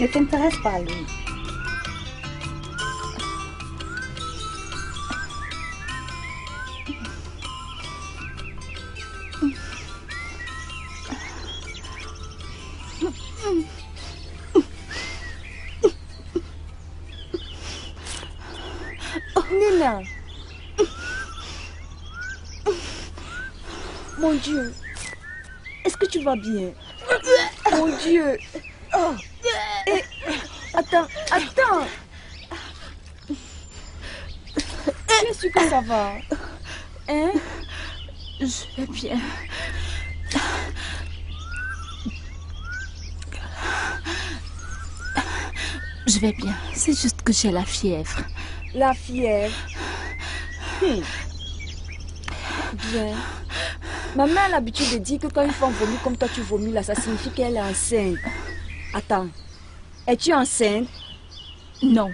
Ne t'intéresse pas à lui. Nina. Mon Dieu. Est-ce que tu vas bien? Mon Dieu. Oh. Et... Attends. Tu es sûr que ça va? Hein? Je vais bien. Je vais bien. C'est juste que j'ai la fièvre. La fièvre? Bien. Ma mère a l'habitude de dire que quand une femme vomit comme toi tu vomis là, ça signifie qu'elle est enceinte. Attends. Es-tu enceinte? Non.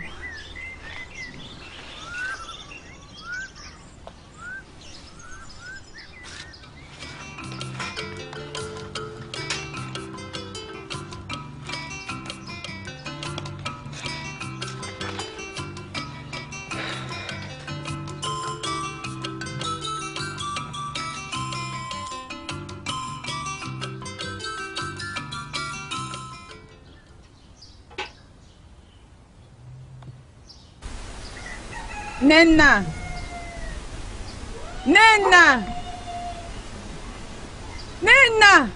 Nena!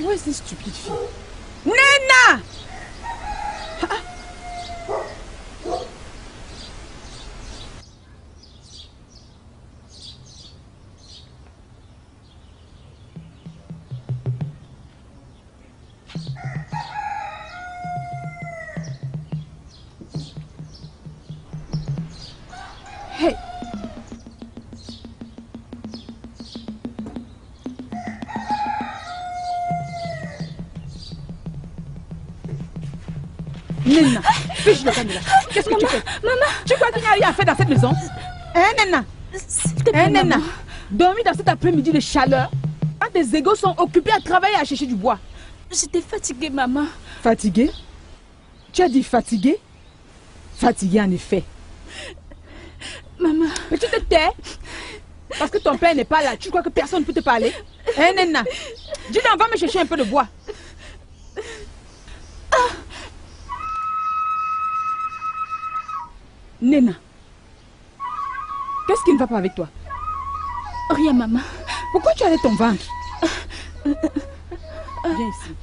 Où est cette stupide fille? Nena! Hey! Nena, fiche le camp de là. Qu'est-ce que tu fais? Maman! Tu crois qu'il n'y a rien à faire dans cette maison? Hein, Nena? Nena, dormir dans cet après-midi de chaleur, quand tes égaux sont occupés à travailler à chercher du bois. J'étais fatiguée, maman. Fatiguée? Tu as dit fatiguée? Fatiguée, en effet. Maman. Mais tu te tais? Parce que ton père n'est pas là. Tu crois que personne ne peut te parler? Hein, Nena? Dis donc, va me chercher un peu de bois. Nena, qu'est-ce qui ne va pas avec toi? Rien, maman. Pourquoi tu allais ton ventre? Viens ici.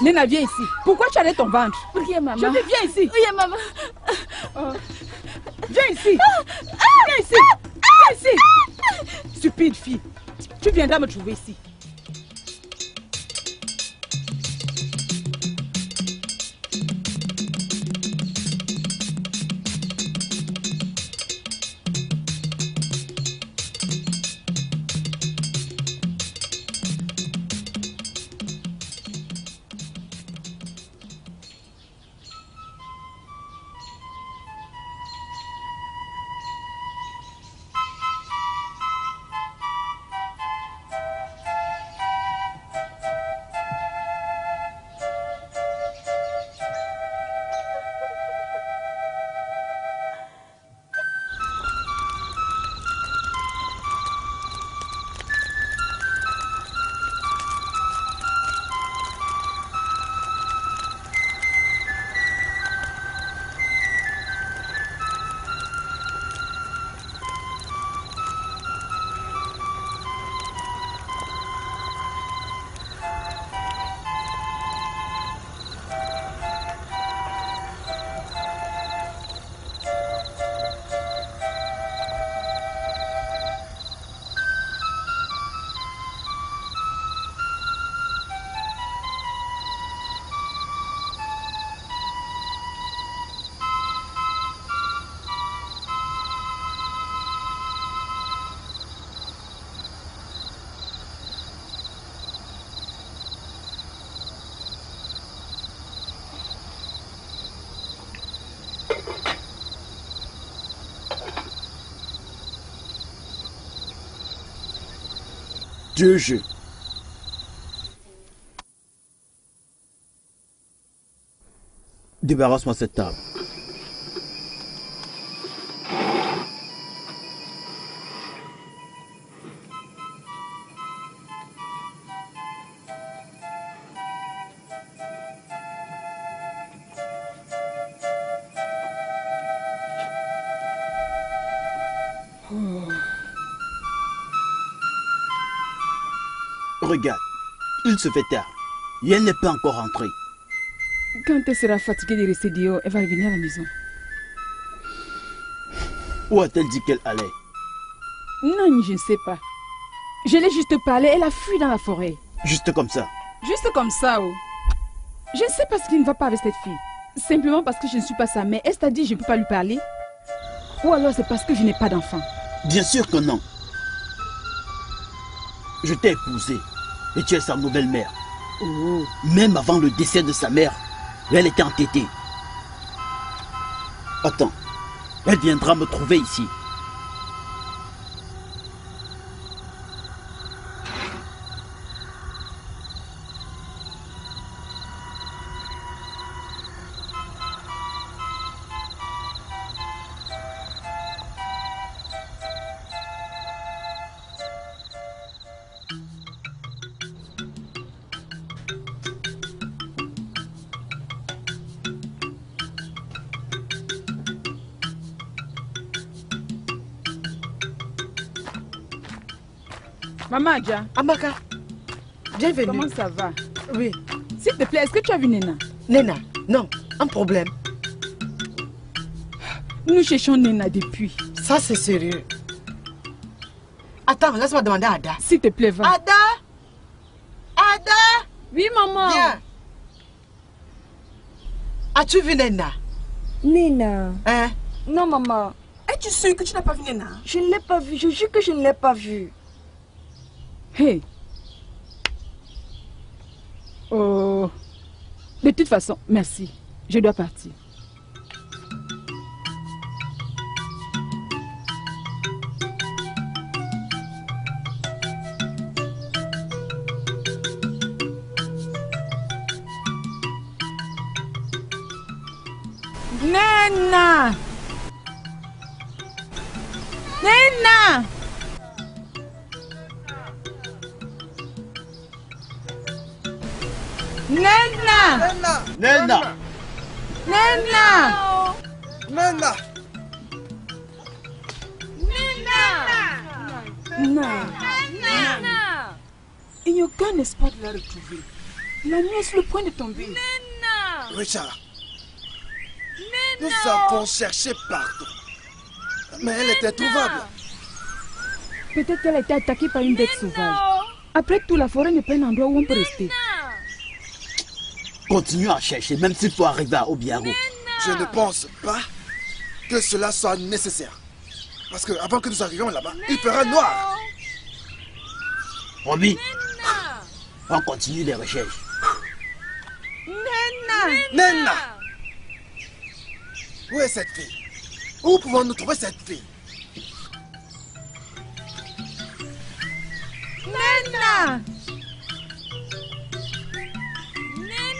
Nena, viens ici. Pourquoi tu allais ton ventre? Rien, maman. Je dis, viens ici. Rien, maman. Viens ici. Viens ici. Viens ici. Stupide fille. Tu viendras me trouver ici. Deux jeux. Débarrasse-moi cette table. Regarde, il se fait tard. Et elle n'est pas encore rentrée. Quand elle sera fatiguée de rester dehors, elle va revenir à la maison. Où a-t-elle dit qu'elle allait? Non, je ne sais pas. Je l'ai juste parlé, elle a fui dans la forêt. Juste comme ça. Juste comme ça, oh. Je ne sais pas ce qui ne va pas avec cette fille. Simplement parce que je ne suis pas sa mère. Est-ce t'a dit que je ne peux pas lui parler? Ou alors c'est parce que je n'ai pas d'enfant? Bien sûr que non. Je t'ai épousé et tu es sa nouvelle mère. Oh. Même avant le décès de sa mère, elle était entêtée. Attends, elle viendra me trouver ici. Maman Adja. Amaka, bienvenue. Comment ça va? Oui. S'il te plaît, est-ce que tu as vu Nena? Nena, non, un problème. Nous cherchons Nena depuis. Ça, c'est sérieux. Attends, laisse-moi demander à Ada. S'il te plaît, va. Ada! Ada! Oui, maman. Viens. As-tu vu Nena? Nena. Hein? Non, maman. Es-tu sûre que tu n'as pas vu Nena? Je ne l'ai pas vue. Je jure que je ne l'ai pas vue. Hey. Oh. De toute façon, merci. Je dois partir. Nena! Nena! Nena! Nena! Nena! Nena! Nena. Il n'y a aucun espoir de la retrouver. La nuit est sur le point de tomber. Richard, nous avons cherché partout. Mais elle était trouvable. Peut-être qu'elle a été attaquée par une bête sauvage. Après tout, la forêt n'est pas un endroit où on peut rester. Continue à chercher, même s'il faut arriver à Obiago. Je ne pense pas que cela soit nécessaire. Parce que avant que nous arrivions là-bas, il fera noir. Romy, on continue les recherches. Nena! Où est cette fille? Où pouvons-nous trouver cette fille? Nena! Nena!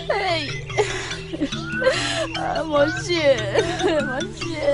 Hey. Ah, mon Dieu, mon Dieu.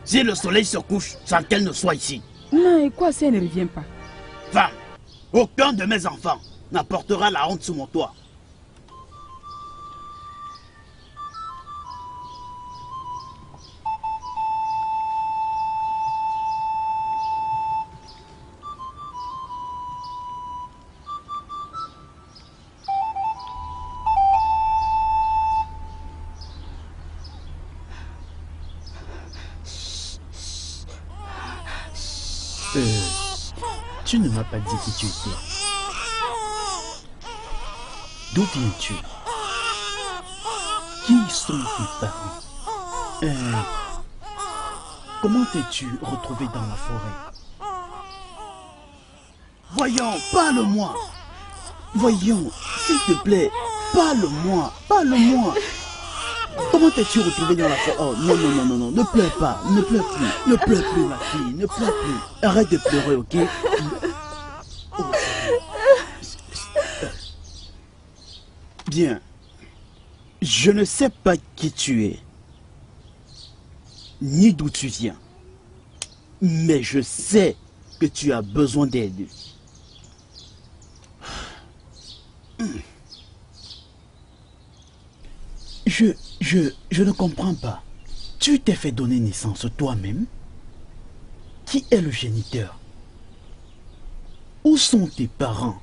Si le soleil se couche sans qu'elle ne soit ici. Non, et quoi si elle ne revient pas? Femme, aucun de mes enfants n'apportera la honte sous mon toit. Tu ne m'as pas dit qui tu étais. D'où viens-tu? Qui sont tes parents? Comment t'es-tu retrouvé dans la forêt? Voyons, parle-moi. Voyons, s'il te plaît, parle-moi, parle-moi. Comment t'es-tu retrouvé dans la forêt? Oh non, non, non, non, non, ne pleure pas, ne pleure plus, ne pleure plus ma fille, ne pleure plus. Arrête de pleurer, ok? Oh. Bien, je ne sais pas qui tu es, ni d'où tu viens, mais je sais que tu as besoin d'aide. Je ne comprends pas. Tu t'es fait donner naissance toi-même? Qui est le géniteur? Où sont tes parents?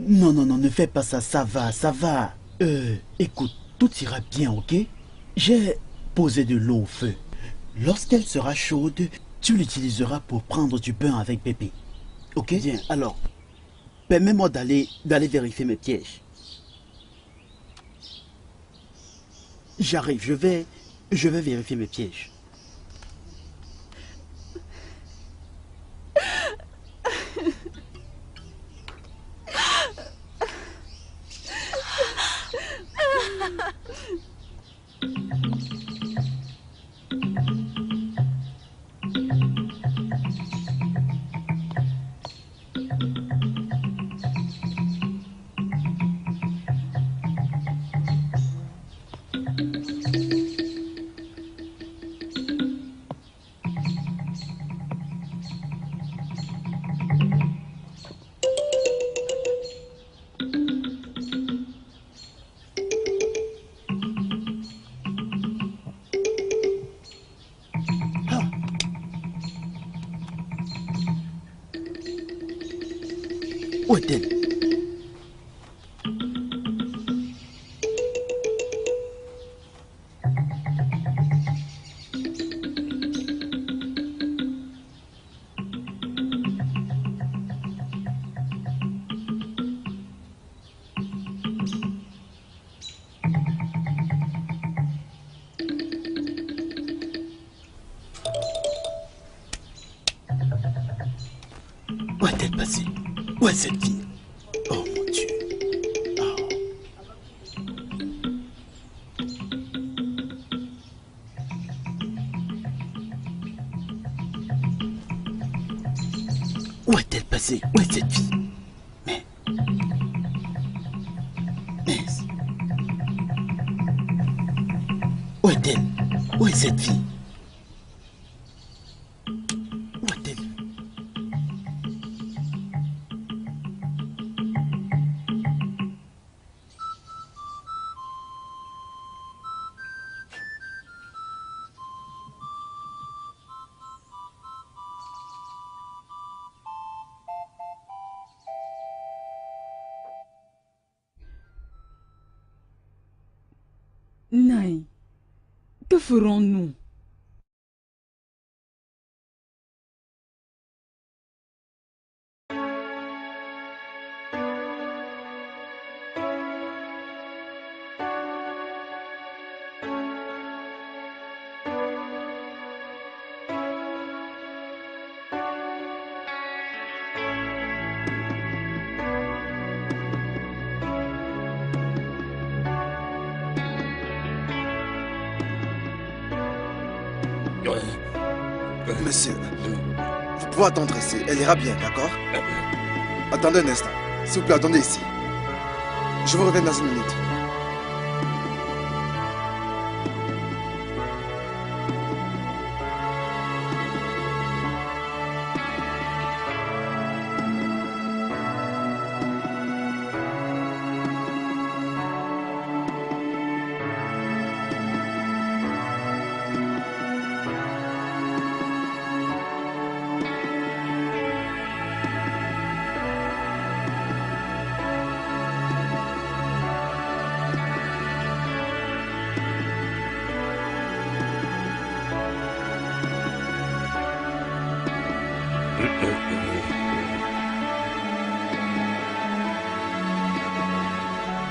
Non, non, non, ne fais pas ça, ça va, ça va. Écoute, tout ira bien, ok? J'ai posé de l'eau au feu. Lorsqu'elle sera chaude, tu l'utiliseras pour prendre du pain avec bébé. Ok? Bien, alors, permets-moi d'aller vérifier mes pièges. J'arrive, je vais vérifier mes pièges. Où est-elle? Où est-elle passée? Où est cette fille? Oh mon Dieu. Oh. Où est-elle passée? Où est cette fille? Mais... Où est-elle? Où est cette fille? Où est-elle? Naï, que ferons-nous? Monsieur, vous pouvez attendre ici. Elle ira bien, d'accord? Attendez un instant. S'il vous plaît, attendez ici. Je vous reviens dans une minute.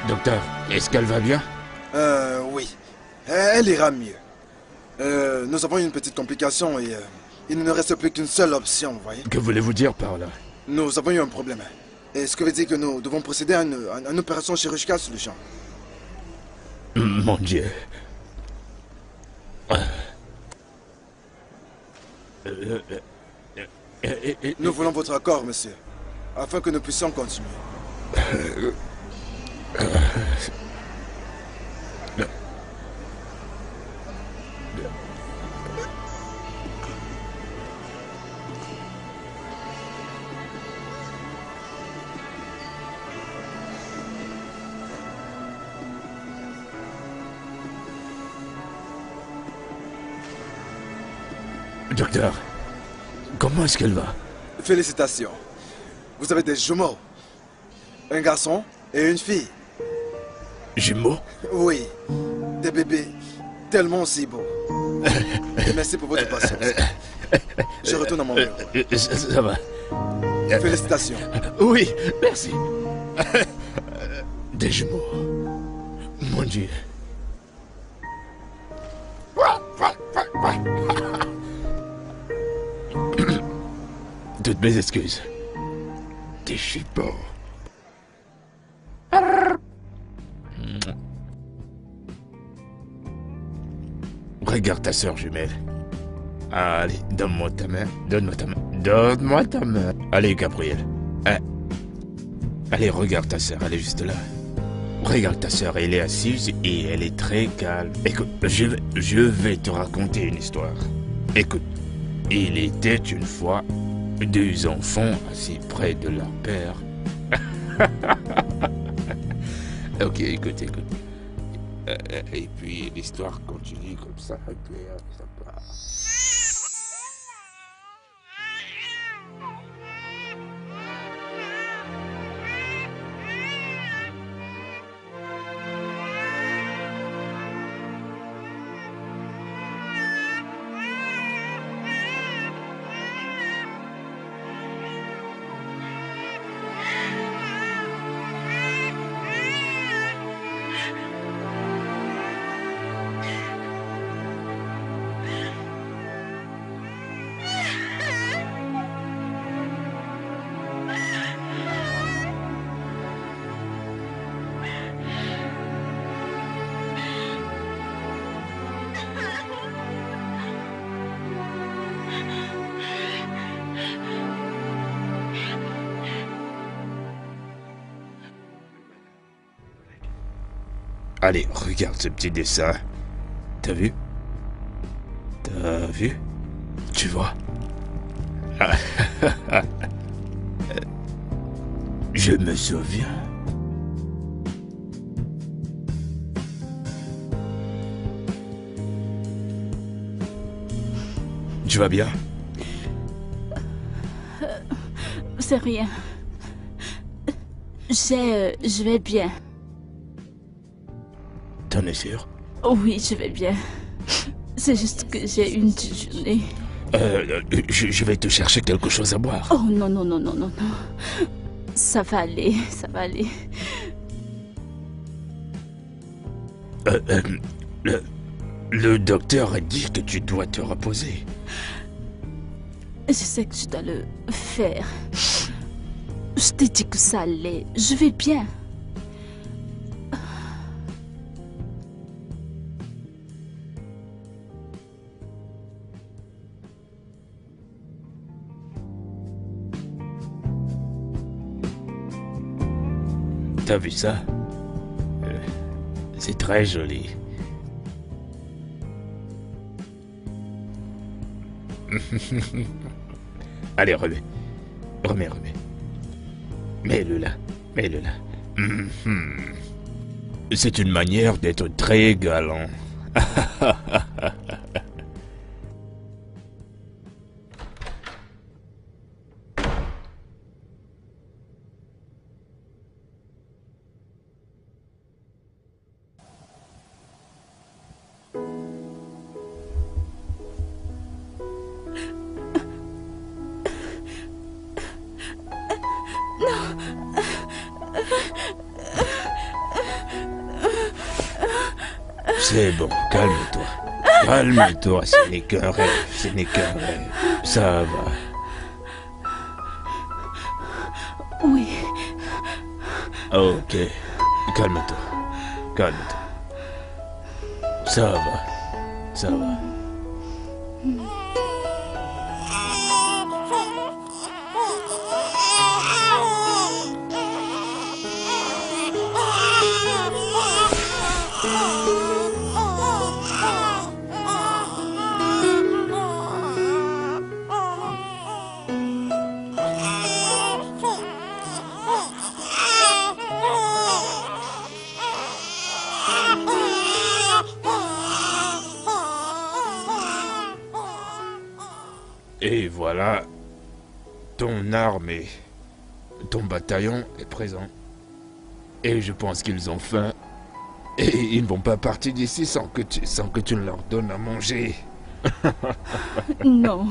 Docteur, est-ce qu'elle va bien? Oui. Elle ira mieux. Nous avons eu une petite complication et il ne nous reste plus qu'une seule option, vous voyez? Que voulez-vous dire par là? Nous avons eu un problème. Et ce que veut dire que nous devons procéder à une opération chirurgicale sur le champ. Mon Dieu. Nous voulons votre accord, monsieur, afin que nous puissions continuer. Docteur, comment est-ce qu'elle va? Félicitations. Vous avez des jumeaux. Un garçon et une fille. Jumeaux? Oui. Des bébés tellement aussi beaux. Et merci pour votre patience. Je retourne à mon bureau. Ça va. Félicitations. Oui, merci. Des jumeaux. Mon Dieu. Toutes mes excuses. Des jumeaux. Regarde ta sœur jumelle. Allez, donne-moi ta main. Donne-moi ta main. Donne-moi ta main. Allez, Gabriel. Allez, regarde ta sœur. Elle est juste là. Regarde ta sœur. Elle est assise et elle est très calme. Écoute, je vais te raconter une histoire. Écoute, il était une fois deux enfants assis près de leur père. Ok, écoute. Et puis l'histoire continue comme ça. Et puis, ça part. Allez, regarde ce petit dessin. T'as vu? T'as vu? Tu vois? Je me souviens. Tu vas bien? C'est rien. Je vais bien. T'en es sûr? Oui, je vais bien. C'est juste que j'ai une dure journée. Je vais te chercher quelque chose à boire. Oh non, non, non, non, non, non. Ça va aller, ça va aller. Le docteur a dit que tu dois te reposer. Je sais que je dois le faire. Je t'ai dit que ça allait. Je vais bien. T'as vu ça? C'est très joli. Allez, remets. Remets. Mets-le là. C'est une manière d'être très galant. C'est bon, calme-toi. Calme-toi, ce n'est qu'un rêve, Ça va. Oui. Ok, calme-toi. Ça va. Et voilà, ton armée, ton bataillon est présent. Et je pense qu'ils ont faim. Et ils ne vont pas partir d'ici sans que tu ne leur donnes à manger. Non.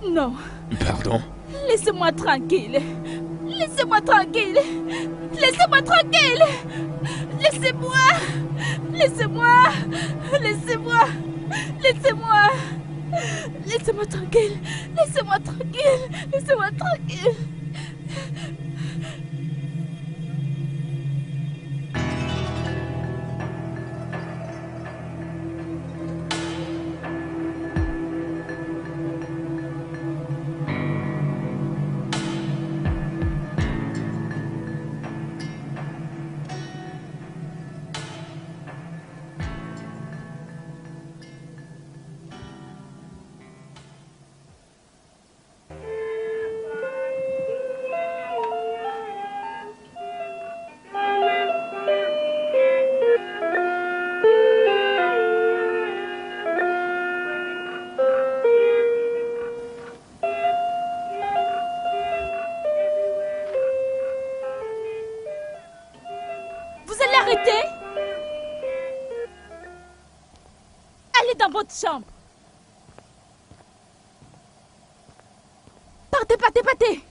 Non. Pardon? Laissez-moi tranquille. Laissez-moi tranquille. Laissez-moi tranquille. Laissez-moi. Laissez-moi. Laissez-moi. Laissez-moi. Laissez-moi tranquille. Laissez-moi tranquille. Laissez-moi tranquille. Allez dans votre chambre. Partez.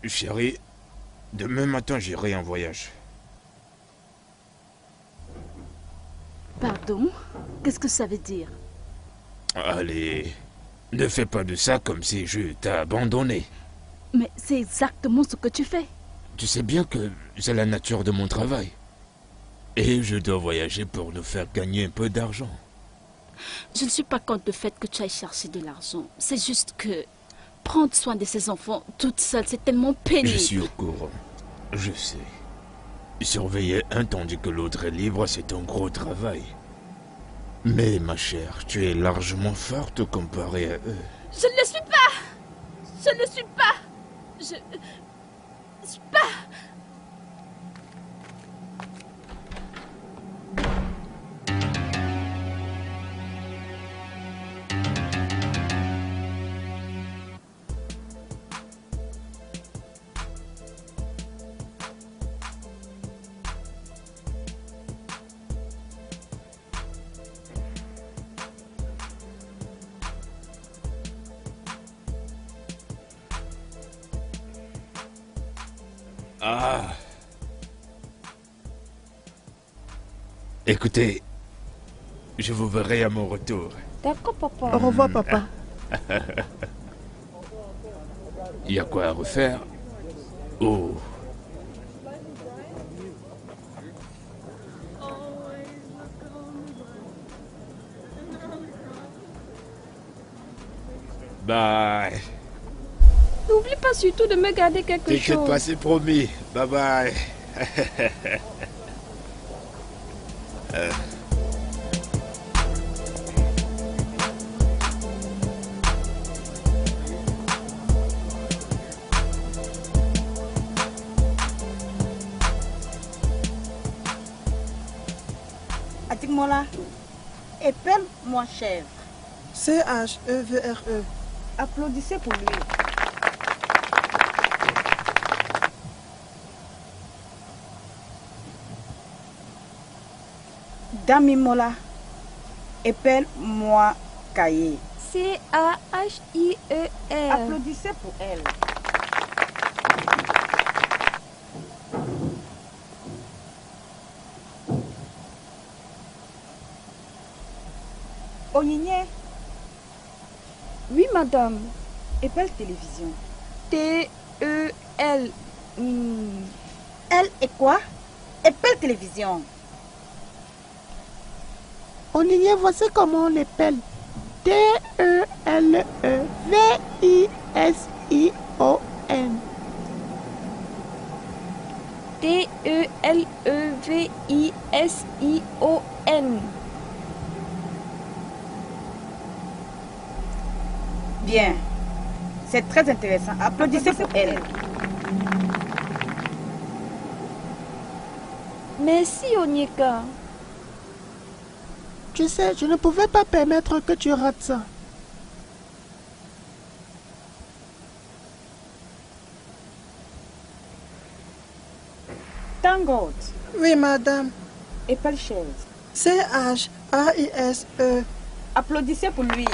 Chérie, demain matin j'irai en voyage. Pardon? Qu'est-ce que ça veut dire? Allez, Ne fais pas de ça comme si je t'ai abandonné. Mais c'est exactement ce que tu fais. Tu sais bien que c'est la nature de mon travail. Et je dois voyager pour nous faire gagner un peu d'argent. Je ne suis pas contre le fait que tu ailles chercher de l'argent. C'est juste que prendre soin de ces enfants toute seule, c'est tellement pénible. Je suis au courant. Je sais. Surveiller un tandis que l'autre est libre, c'est un gros travail. Mais ma chère, tu es largement forte comparée à eux. Je ne le suis pas. Je ne le suis pas. Je ne suis pas. Ah. Écoutez, je vous verrai à mon retour. D'accord, papa. Au revoir, papa. Il y a quoi à refaire? Oh. Bye. N'oublie pas surtout de me garder quelque chose. T'inquiète pas, c'est promis. Bye bye. Atikmola, épelle-moi chèvre. C-H-E-V-R-E. Applaudissez pour lui. Damimola, épelle-moi cahier. C-A-H-I-E-R. Applaudissez pour elle. Onyinye, Oui, madame. épelle télévision. T-E-L. Elle est quoi? Épelle télévision. Onyinye, voici comment on l'appelle. T-E-L-E-V-I-S-I-O-N. T-E-L-E-V-I-S-I-O-N. Bien. C'est très intéressant. Applaudissez pour elle. Merci, Onyeka. Tu sais, je ne pouvais pas permettre que tu rates ça. Tango, Oui, madame. épelle chaise. C-H-A-I-S-E. Applaudissez pour lui.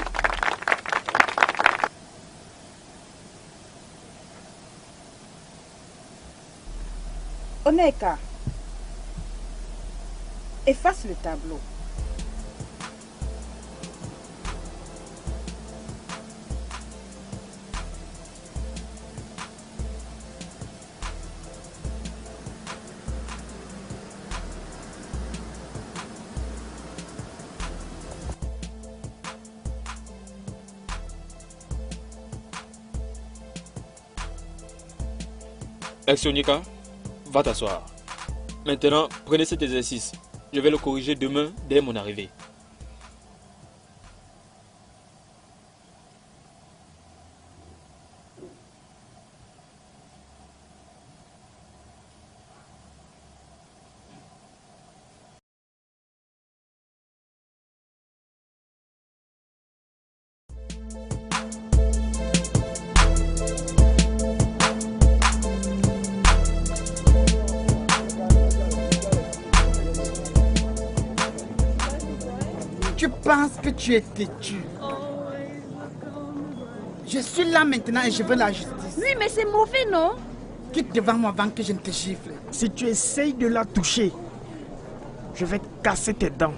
Oneka, efface le tableau. Onyeka, va t'asseoir. Maintenant, prenez cet exercice. Je vais le corriger demain dès mon arrivée. Tu penses que tu es têtu. Je suis là maintenant et je veux la justice. Oui, mais c'est mauvais, non? Quitte devant moi avant que je ne te gifle. Si tu essayes de la toucher, je vais te casser tes dents.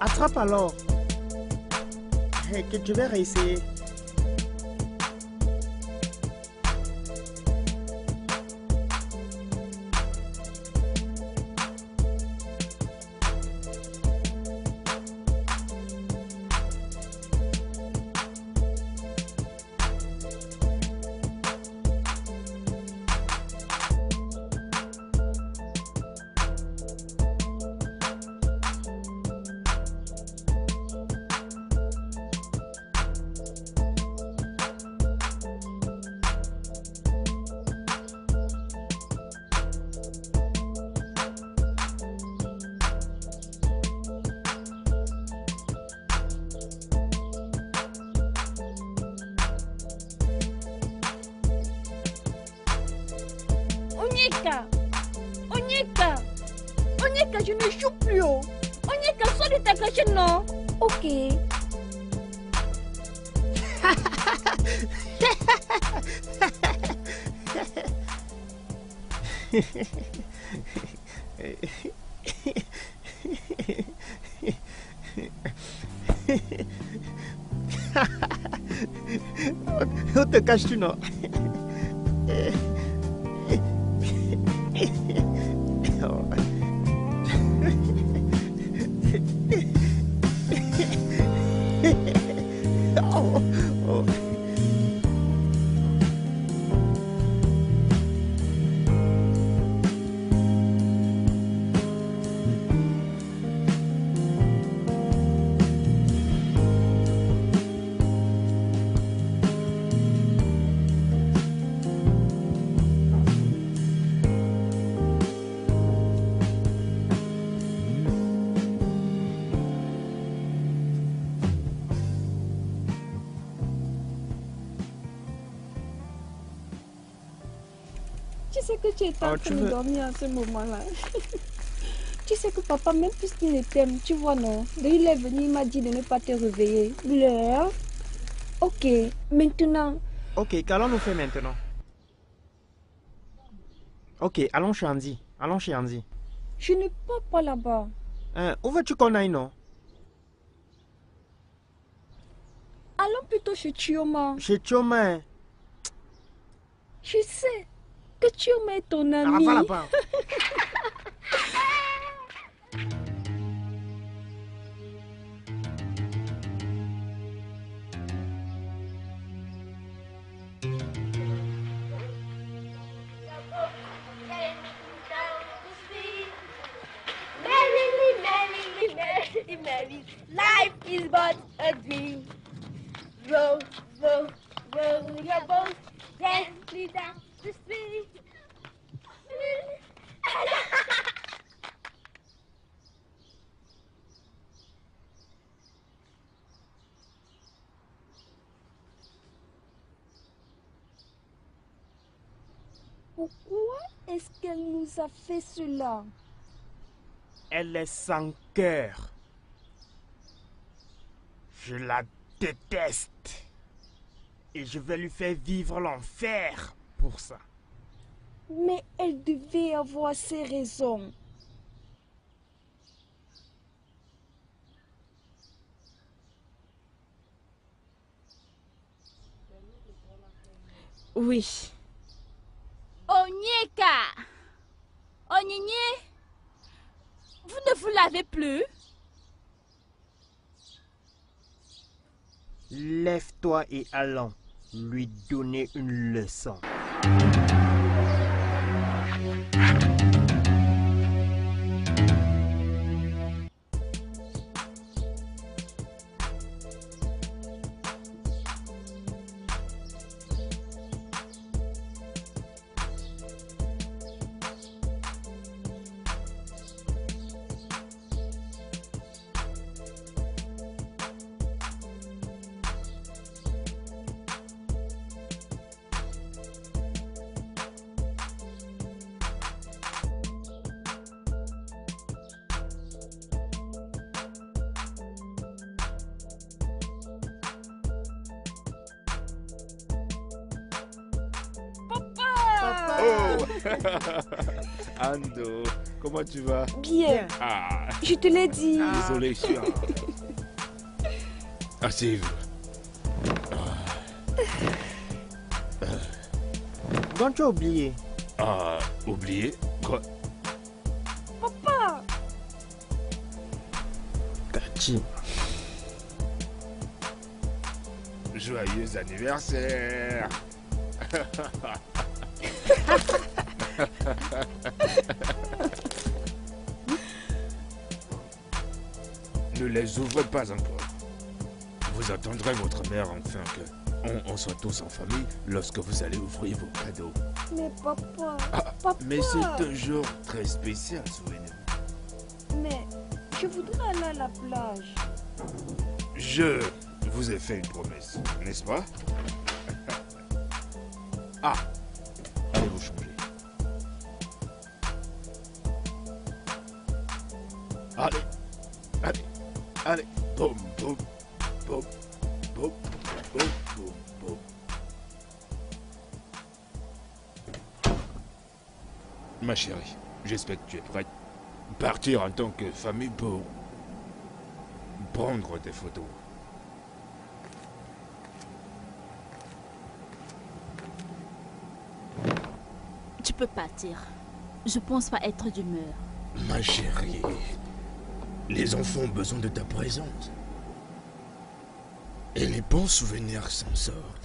Attrape alors. Hey, que je vais réessayer. Onyeka, je ne joue plus. Onyeka, sors de ta cachette, non? Ok. Où te caches-tu, non? Tu sais que tu étais en train de dormir à ce moment-là. Tu sais que papa, même puisqu'il ne t'aime, tu vois, non? Il est venu, il m'a dit de ne pas te réveiller. L'heure. Ok, maintenant. Ok, qu'allons-nous faire maintenant? Ok, allons chez Andy. Allons chez Andy. Je ne pars pas là-bas. Où veux-tu qu'on aille, non? Allons plutôt chez Chioma. Chez Chioma? Je sais que Chioma est ton ami. Va là-bas. Life is but a dream. Row, row, row your boat gently down the stream. Pourquoi est-ce qu'elle nous a fait cela? Elle est sans cœur. Je la déteste. Et je vais lui faire vivre l'enfer pour ça. Mais elle devait avoir ses raisons. Oui. Onyeka! Onyinye! Vous ne vous lavez plus? Lève-toi et allons lui donner une leçon. Ando, comment tu vas? Bien. Ah. Je te l'ai dit. Désolé, cher. Asseyez-vous. Donc tu as oublié. Ah, oublié? Quoi? Papa! Kachi. Joyeux anniversaire! Ne les ouvrez pas encore. Vous attendrez votre mère enfin que on soit tous en famille lorsque vous allez ouvrir vos cadeaux. Mais papa, papa. Mais c'est un jour très spécial, souvenez-vous. Mais je voudrais aller à la plage. Je vous ai fait une promesse, n'est-ce pas? Ah, allez vous changer. Allez, allez, allez, boum, boum, boum, boum, boum, boum, boum. Ma chérie, j'espère que tu es prête. Partir en tant que famille pour prendre des photos. Tu peux partir. Je pense pas être d'humeur. Ma chérie, les enfants ont besoin de ta présence. Et les bons souvenirs s'en sortent.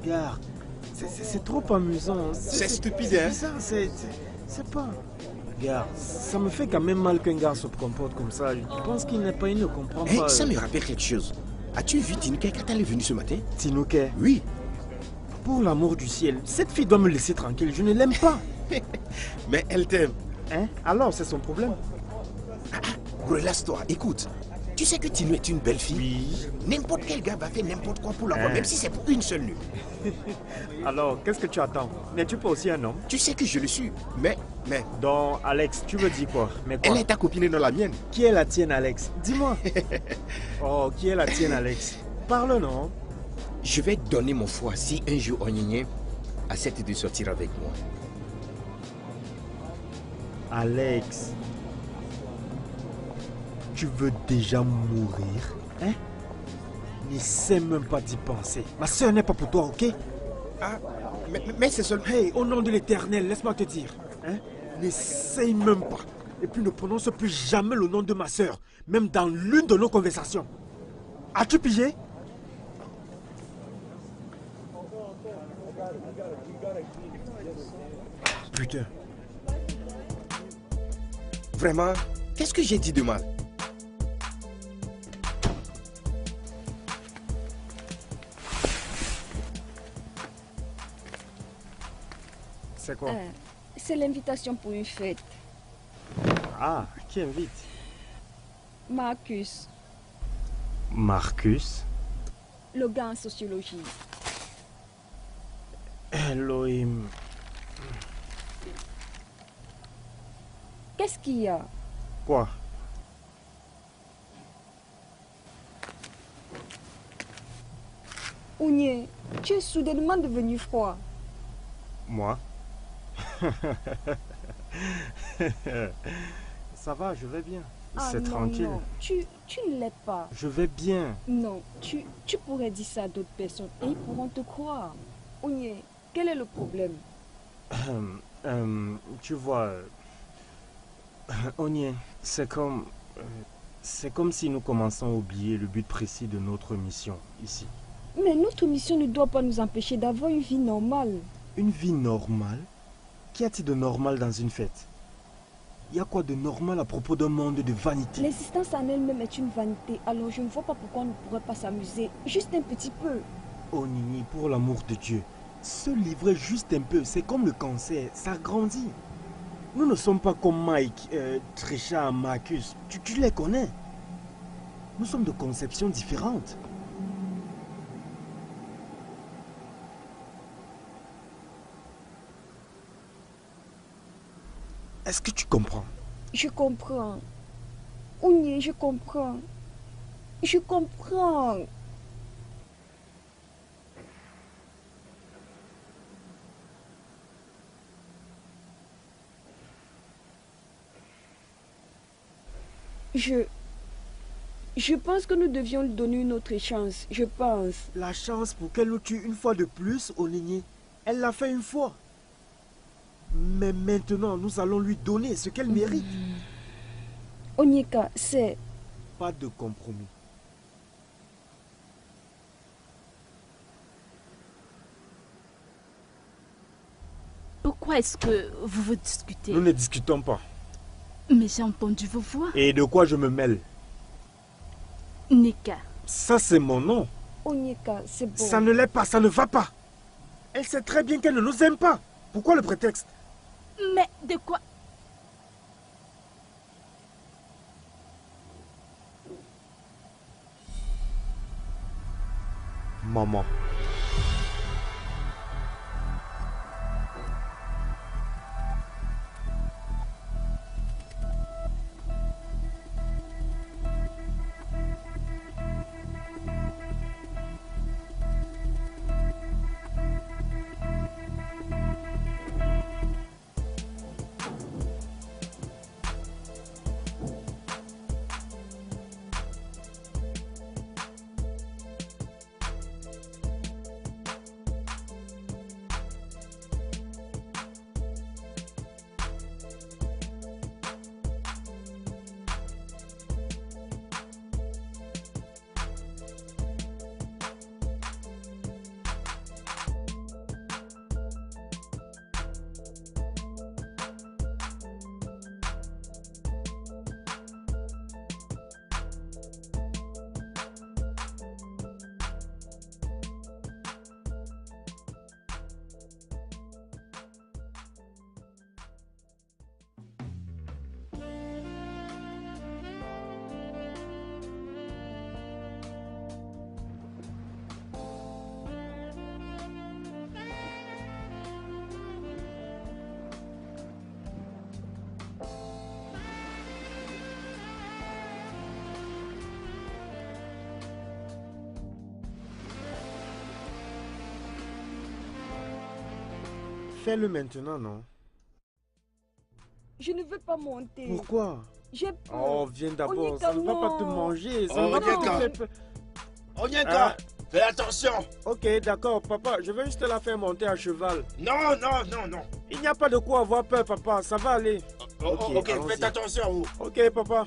Regarde, c'est trop amusant. C'est stupide, hein? C'est pas... Regarde, ça me fait quand même mal qu'un gars se comporte comme ça. Je pense qu'il n'est pas... Il ne comprend pas... Ça me rappelle quelque chose. As-tu vu Tinouké quand elle est venue ce matin? Tinouké? Oui. Pour l'amour du ciel, cette fille doit me laisser tranquille. Je ne l'aime pas. Mais elle t'aime. Hein? Alors, c'est son problème. Relaxe-toi, écoute. Tu sais que Tinou est une belle fille. Oui. N'importe quel gars va faire n'importe quoi pour l'avoir, même si c'est pour une seule nuit. Alors, qu'est-ce que tu attends? N'es-tu pas aussi un homme? Tu sais que je le suis, mais... Donc, Alex, tu veux dire quoi? Mais quoi? Elle est ta copine et non la mienne. Qui est la tienne, Alex? Dis-moi. Oh, qui est la tienne, Alex? Parle, non? Je vais donner mon foie si un jour Onyinye accepte de sortir avec moi. Alex, tu veux déjà mourir, hein? N'essaie même pas d'y penser. Ma soeur n'est pas pour toi, ok? Ah, mais c'est seulement... Hey, au nom de l'Éternel, laisse-moi te dire, hein? N'essaye même pas. Et puis ne prononce plus jamais le nom de ma soeur, même dans l'une de nos conversations. As-tu pigé? Putain. Vraiment? Qu'est-ce que j'ai dit de mal? C'est quoi? C'est l'invitation pour une fête. Ah, qui invite? Marcus. Marcus? Le gars en sociologie. Elohim. Qu'est-ce qu'il y a? Quoi? Onyinye, tu es soudainement devenu froid. Moi? Ça va, je vais bien. C'est tranquille. Non, tu ne l'es pas. Je vais bien. Non, tu pourrais dire ça à d'autres personnes et ils pourront te croire. Onyinye, quel est le problème? Tu vois, Onyinye, c'est comme si nous commençons à oublier le but précis de notre mission ici. Mais notre mission ne doit pas nous empêcher d'avoir une vie normale. Une vie normale? Qu'y a-t-il de normal dans une fête? Il y a quoi de normal à propos d'un monde de vanité? L'existence en elle-même est une vanité, alors je ne vois pas pourquoi on ne pourrait pas s'amuser, juste un petit peu. Oh Nini, pour l'amour de Dieu, Se livrer juste un peu, c'est comme le cancer, ça grandit. Nous ne sommes pas comme Mike, Trisha, Marcus. Tu les connais. Nous sommes de conceptions différentes. Est-ce que tu comprends? Je comprends. Ounié, je comprends. Je comprends. Je pense que nous devions lui donner une autre chance. Je pense. La chance pour qu'elle nous tue une fois de plus, Onigné. Elle l'a fait une fois. Mais maintenant, nous allons lui donner ce qu'elle mérite. Onyeka, c'est... Pas de compromis. Pourquoi est-ce que vous discutez? Nous ne discutons pas. Mais j'ai entendu vos voix. Et de quoi je me mêle? Nika. Ça, c'est mon nom. Onyeka, c'est bon. Ça ne l'est pas, ça ne va pas. Elle sait très bien qu'elle ne nous aime pas. Pourquoi le prétexte? Mais de quoi? Maman. Fais-le maintenant, non? Je ne veux pas monter. Pourquoi? J'ai peur. Oh, viens d'abord, ça ne va pas te manger. Ça Oh, va pas Onyeka. te faire... Onyeka, fais attention. Ok, d'accord, papa, je vais juste la faire monter à cheval. Non, non, non, non. Il n'y a pas de quoi avoir peur, papa, ça va aller. Ok, faites attention. Ok, papa.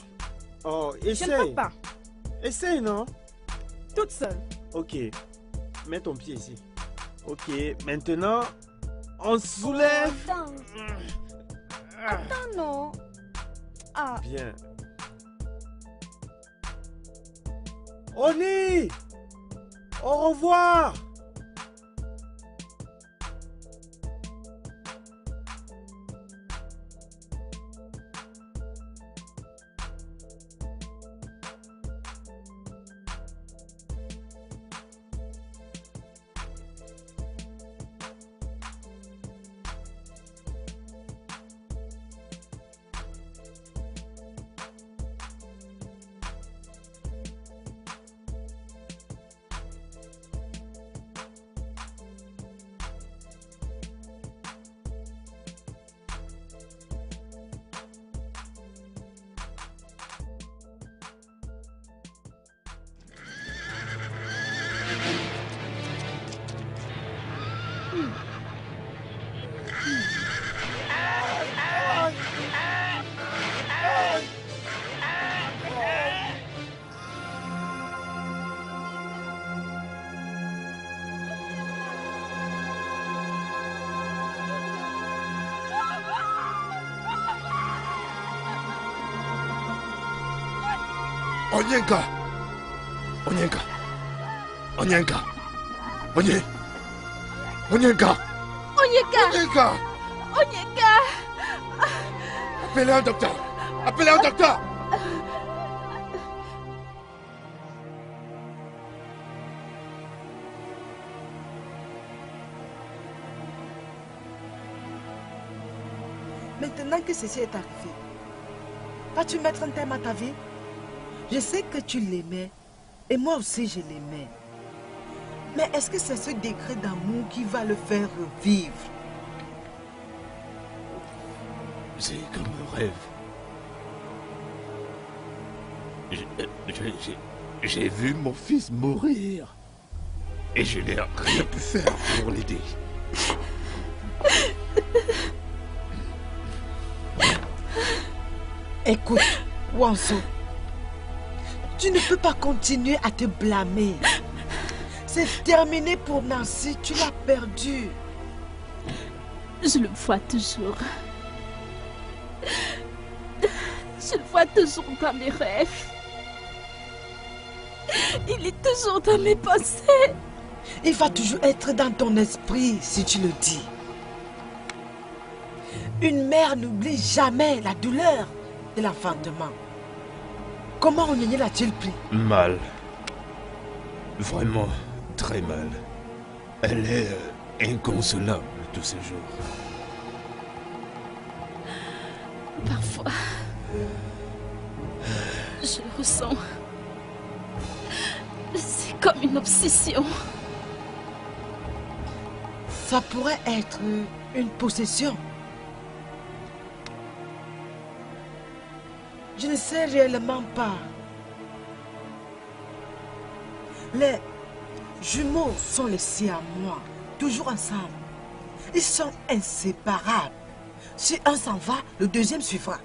Oh, Je ne essaye. peux pas. Essaye, non? Toute seule. Ok, mets ton pied ici. Ok, maintenant, on soulève. Attends. Attends, non. Ah. Bien. Oni! Au revoir! Onyeka. Onyeka. Onyeka. Onyeka! Onyeka! Onyeka! Onyeka! Appelez un docteur! Appelez un docteur! Maintenant que ceci est arrivé, vas-tu mettre un terme à ta vie? Je sais que tu l'aimais, et moi aussi je l'aimais. Mais est-ce que c'est ce décret d'amour qui va le faire revivre? C'est comme un rêve. J'ai vu mon fils mourir. Et je n'ai rien pu faire pour l'aider. Écoute, Wanso, tu ne peux pas continuer à te blâmer. C'est terminé pour Nancy, tu l'as perdu. Je le vois toujours. Je le vois toujours dans mes rêves. Il est toujours dans mes pensées. Il va toujours être dans ton esprit si tu le dis. Une mère n'oublie jamais la douleur de l'enfantement. Comment Onyinye l'a-t-il pris? Mal. Vraiment très mal. Elle est inconsolable tous ces jours. Parfois, je le ressens. C'est comme une obsession. Ça pourrait être une possession. Je ne sais réellement pas. Les jumeaux sont laissés à moi, toujours ensemble. Ils sont inséparables. Si un s'en va, le deuxième suivra.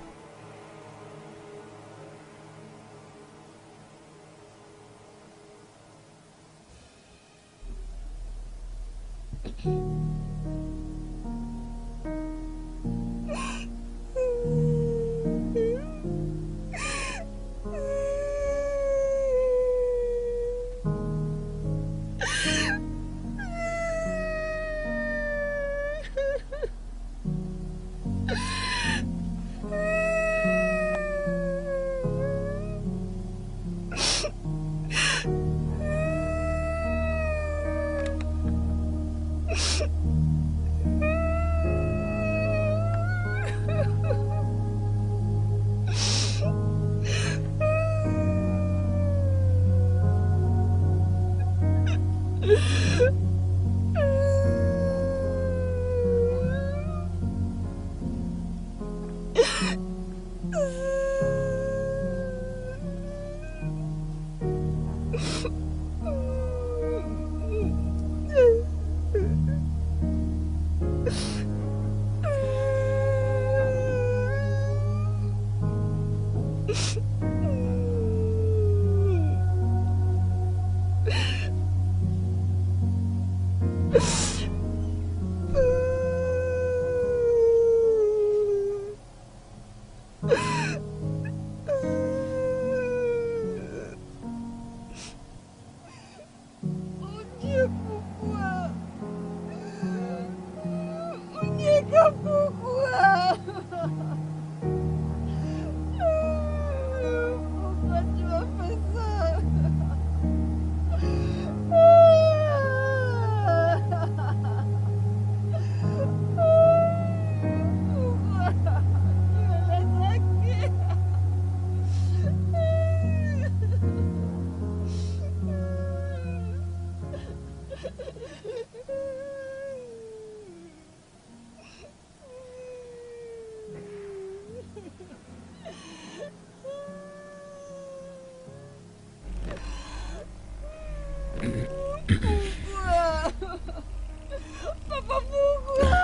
Papa, pourquoi?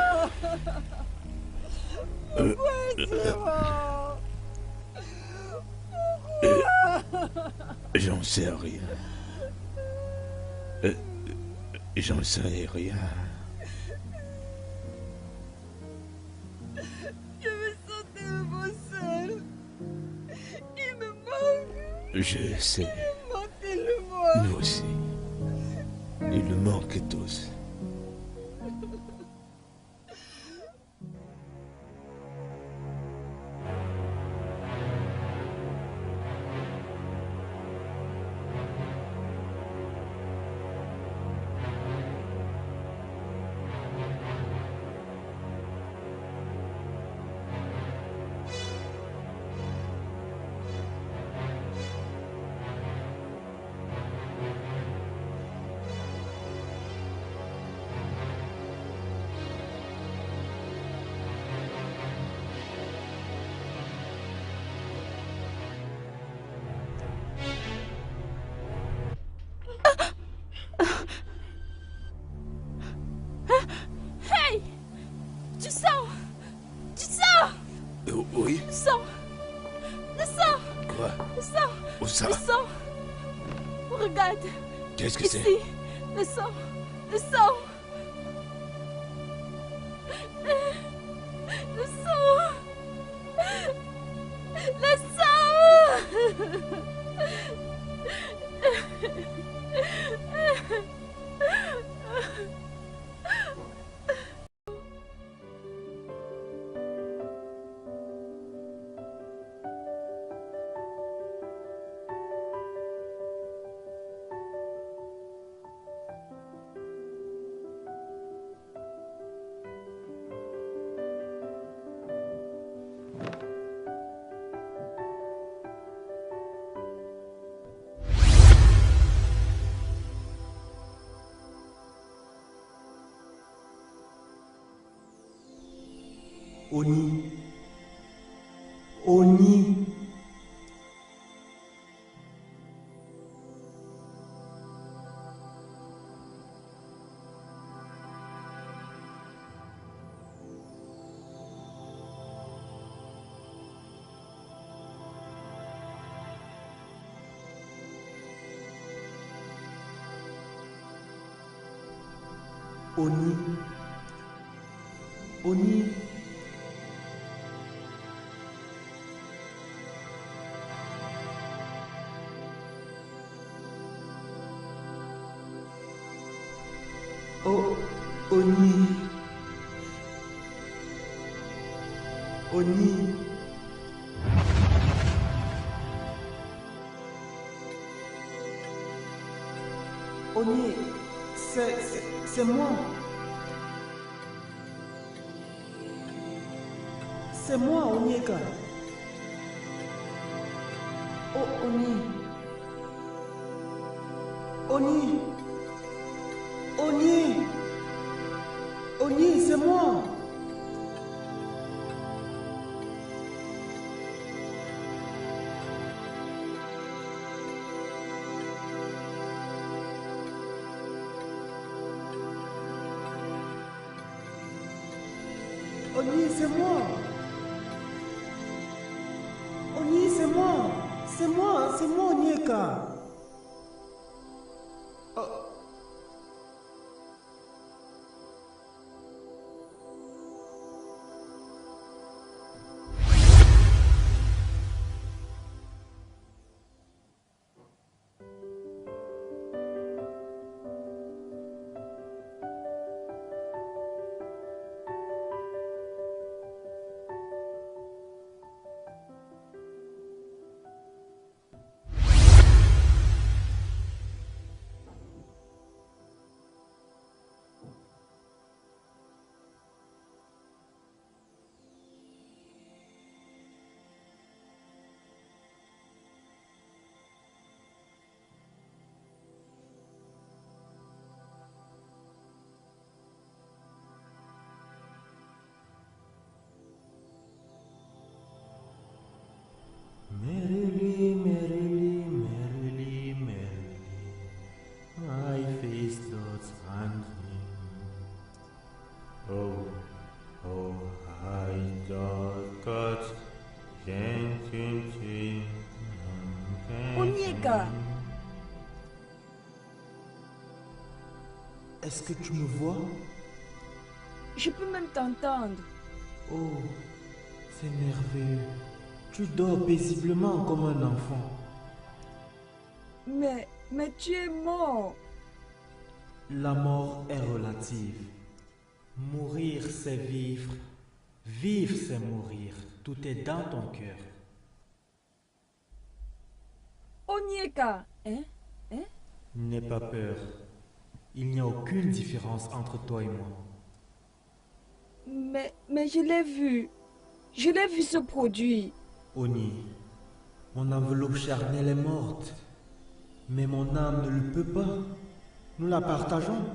Pourquoi est-ce mort? J'en sais rien. J'en sais rien. Je me sens tellement seule. Il me manque. Je sais. Il me manque tellement. Nous aussi. Ils nous manquent tous. Oui. Le sang. Le sang. Quoi? Le sang. Où ça? Le sang. Regarde. Qu'est-ce que c'est? Ici. Le sang. Le sang. Le sang. Le sang. Oni. Oni. Oni. Oni. Oh, Oni. Oni. Oni, c'est moi. C'est moi, Onyeka. Oh, Oni. Oni. Oni. Oni, c'est moi. Oni, c'est moi. Oni, c'est moi. C'est moi, Onyeka. Onyeka. Est-ce que tu me vois? Je peux même t'entendre. Oh, c'est merveilleux. Tu dors paisiblement comme un enfant. Mais tu es mort. La mort est relative. Mourir, c'est vivre. Vivre, c'est mourir. Tout est dans ton cœur. Onyeka, hein? N'aie pas peur. Il n'y a aucune différence entre toi et moi. Mais je l'ai vu. Je l'ai vu se produire. Oni, mon enveloppe charnelle est morte. Mais mon âme ne le peut pas. Nous la partageons.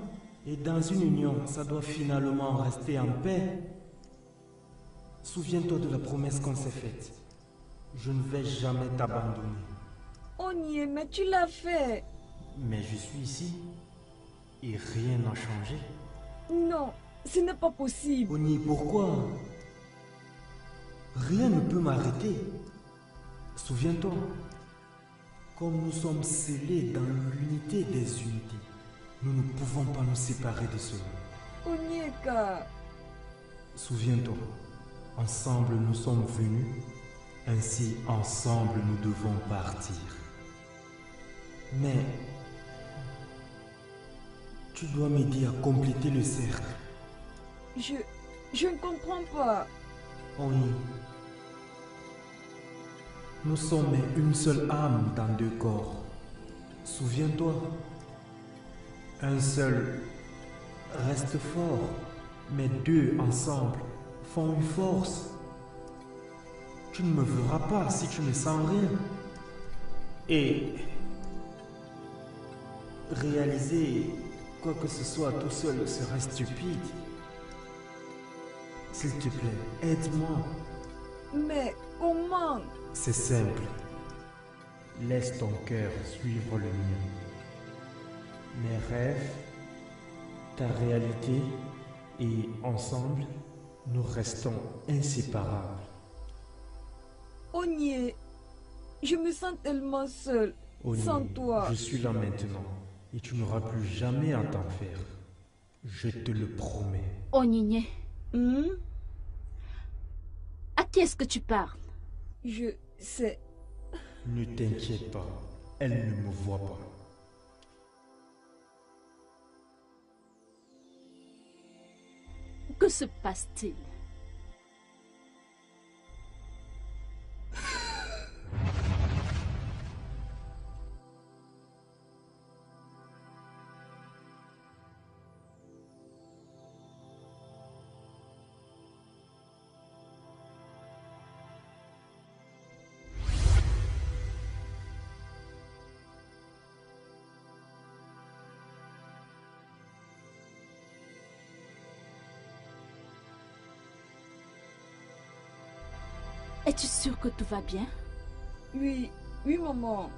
Et dans une union, ça doit finalement rester en paix. Souviens-toi de la promesse qu'on s'est faite. Je ne vais jamais t'abandonner. Onye, mais tu l'as fait. Mais je suis ici. Et rien n'a changé. Non, ce n'est pas possible. Oni, pourquoi? Rien ne peut m'arrêter. Souviens-toi, comme nous sommes scellés dans l'unité des unités, nous ne pouvons pas nous séparer de cela. Onyeka. Souviens-toi, ensemble nous sommes venus, ainsi ensemble nous devons partir. Mais tu dois m'aider à compléter le cercle. Je ne comprends pas. Oui. Nous sommes une seule âme dans deux corps. Souviens-toi, un seul reste fort, mais deux ensemble font une force. Tu ne me verras pas si tu ne sens rien. Et réaliser quoi que ce soit tout seul serait stupide. S'il te plaît, aide-moi. Mais comment? C'est simple. Laisse ton cœur suivre le mien. Mes rêves, ta réalité, et ensemble, nous restons inséparables. Onyé, je me sens tellement seule sans toi. Je suis là maintenant, et tu n'auras plus jamais à t'en faire. Je te le promets. Onyinye. À qui est-ce que tu parles? Je sais. Ne t'inquiète pas, elle ne me voit pas. Que se passe-t-il? Es-tu sûre que tout va bien? Oui, oui, maman.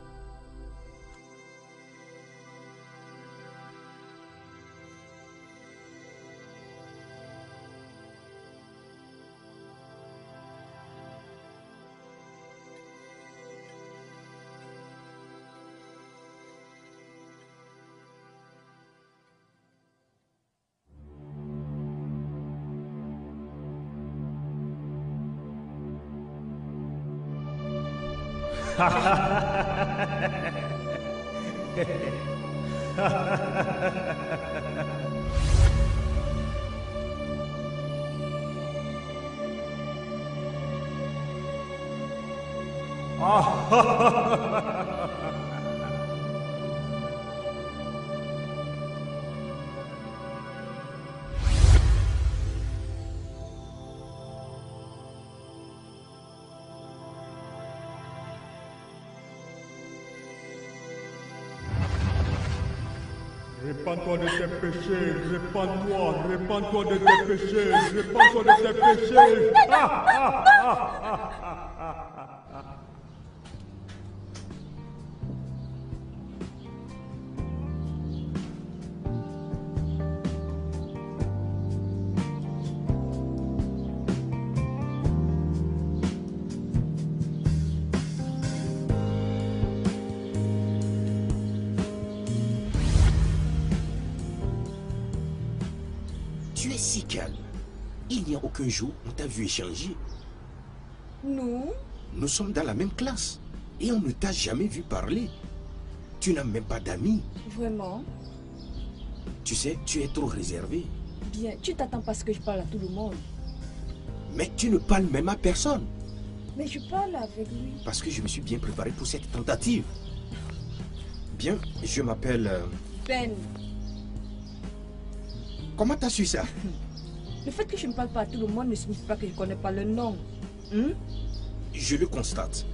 Répands-toi de tes péchés, répands-toi de tes péchés, répands-toi de tes péchés. Tu es si calme. Il n'y a aucun jour on t'a vu échanger. Non. Nous sommes dans la même classe et on ne t'a jamais vu parler. Tu n'as même pas d'amis. Vraiment? Tu sais, tu es trop réservé. Bien, tu t'attends parce que je parle à tout le monde. Mais tu ne parles même à personne. Mais je parle avec lui. Parce que je me suis bien préparé pour cette tentative. Bien, je m'appelle... Ben. Comment t'as su ça? Le fait que je ne parle pas à tout le monde ne signifie pas que je ne connais pas le nom. Je le constate.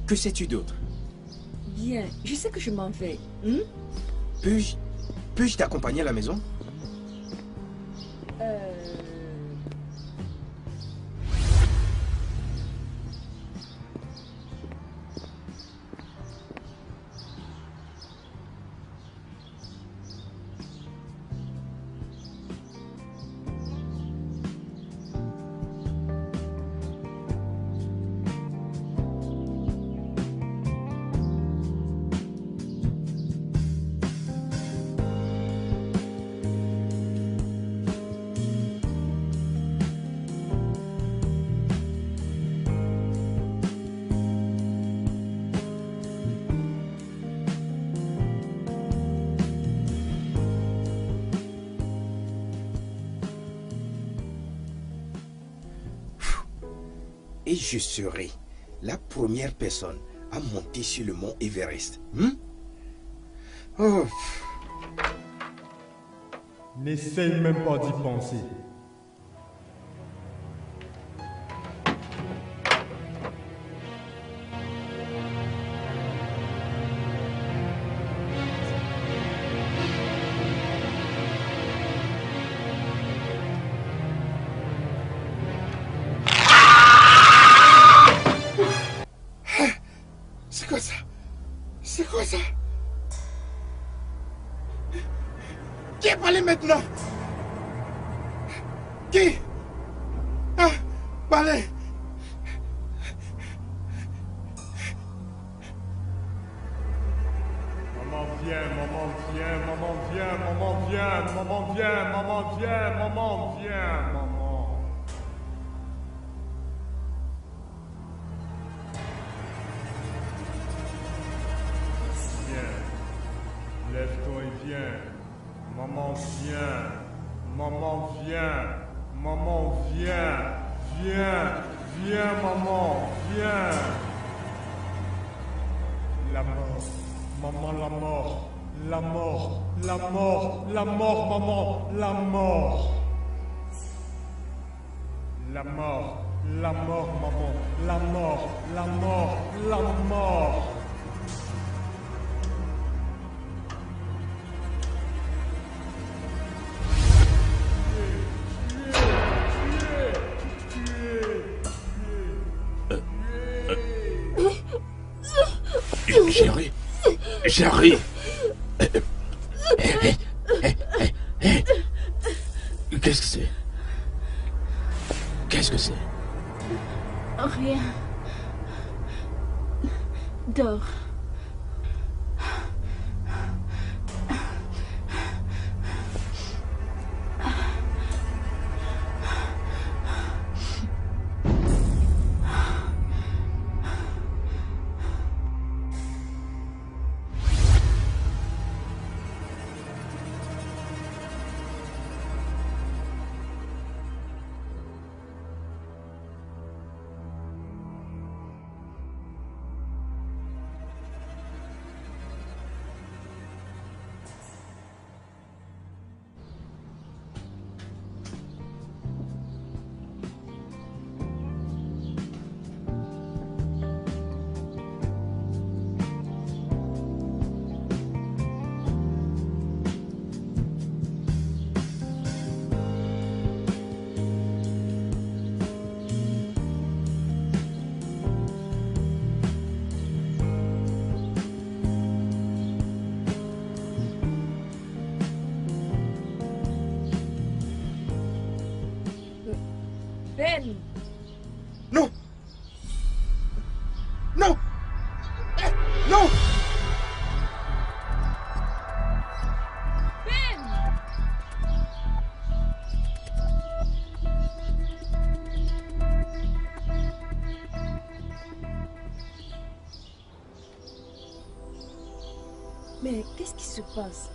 Que sais-tu d'autre? Bien, je sais que je m'en vais. Puis-je t'accompagner à la maison? et je serai la première personne à monter sur le mont Everest. Oh. N'essaye même pas d'y penser. C'est quoi ça? C'est quoi ça? Qui est parlé maintenant? Qui? Ah, parlez! Maman viens, maman viens, maman viens, maman viens, maman viens, maman viens, maman viens, maman. Viens, lève-toi et viens. Maman viens, maman viens, maman viens, viens, viens maman, viens. La mort, maman la mort, la mort, la mort, la mort maman, la mort. La mort, la mort maman, la mort, la mort, la mort. Chérie, chérie. Qu'est-ce que c'est? Qu'est-ce que c'est? Rien. Dors. Ben! Non! Non! Non! Ben! Mais qu'est-ce qui se passe?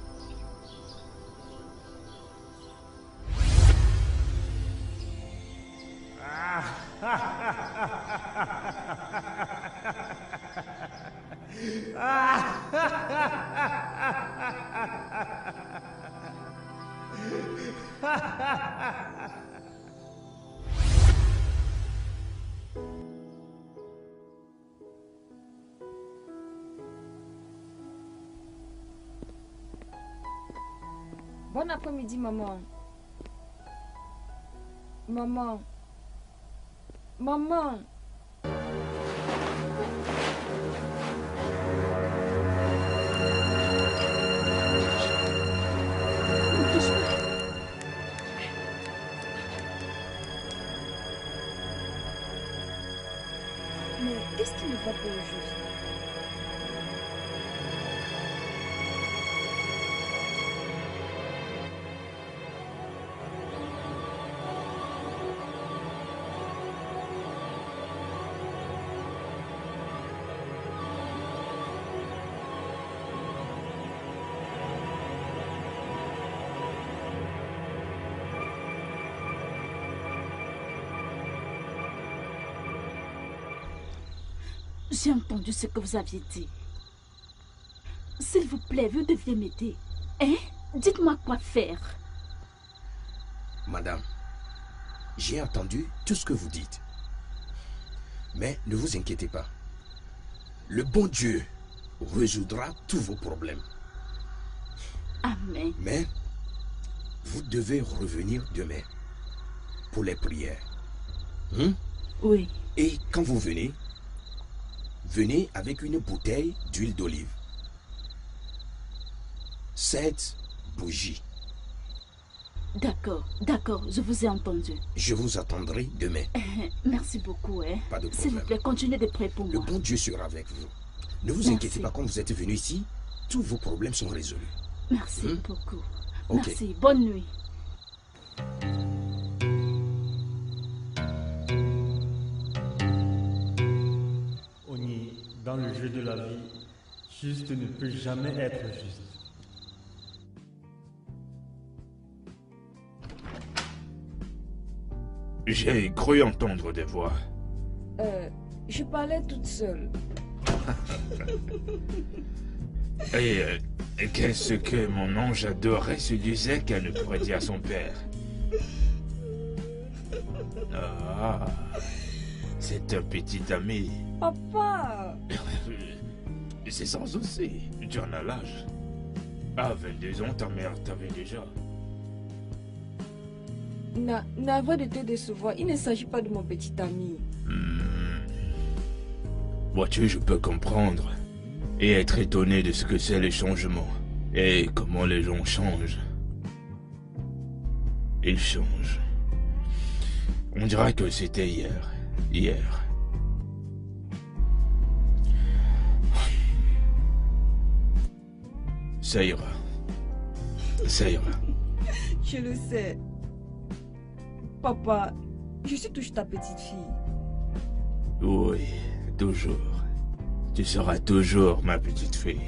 Bon après-midi, maman. Maman. Maman. Mais qu'est-ce qui ne va pas au juste? J'ai entendu ce que vous aviez dit. S'il vous plaît, vous deviez m'aider. Hein? Dites-moi quoi faire. Madame, j'ai entendu tout ce que vous dites. Mais ne vous inquiétez pas. Le bon Dieu résoudra tous vos problèmes. Amen. Mais vous devez revenir demain pour les prières. Oui. Et quand vous venez, venez avec une bouteille d'huile d'olive. 7 bougies. D'accord, d'accord, je vous ai entendu. Je vous attendrai demain. Merci beaucoup. Hein. Pas de problème. S'il vous plaît, continuez de prier pour moi. Le bon Dieu sera avec vous. Ne vous inquiétez pas, quand vous êtes venu ici, tous vos problèmes sont résolus. Merci beaucoup. Ok. Merci, bonne nuit. Oni, dans le jeu de la vie, juste ne peut jamais être juste. J'ai cru entendre des voix. Je parlais toute seule. Et qu'est-ce que mon ange adoré se disait qu'elle ne pourrait dire à son père? Ah, c'est un petit ami. Papa! C'est sans souci, tu en as l'âge. À 22 ans, ta mère t'avait déjà. Navré de te décevoir, il ne s'agit pas de mon petit ami. Vois-tu, je peux comprendre et être étonné de ce que c'est les changements et comment les gens changent. Ils changent. On dirait que c'était hier. Ça ira. Je le sais. Papa, je suis toujours ta petite fille. Oui, toujours. Tu seras toujours ma petite fille.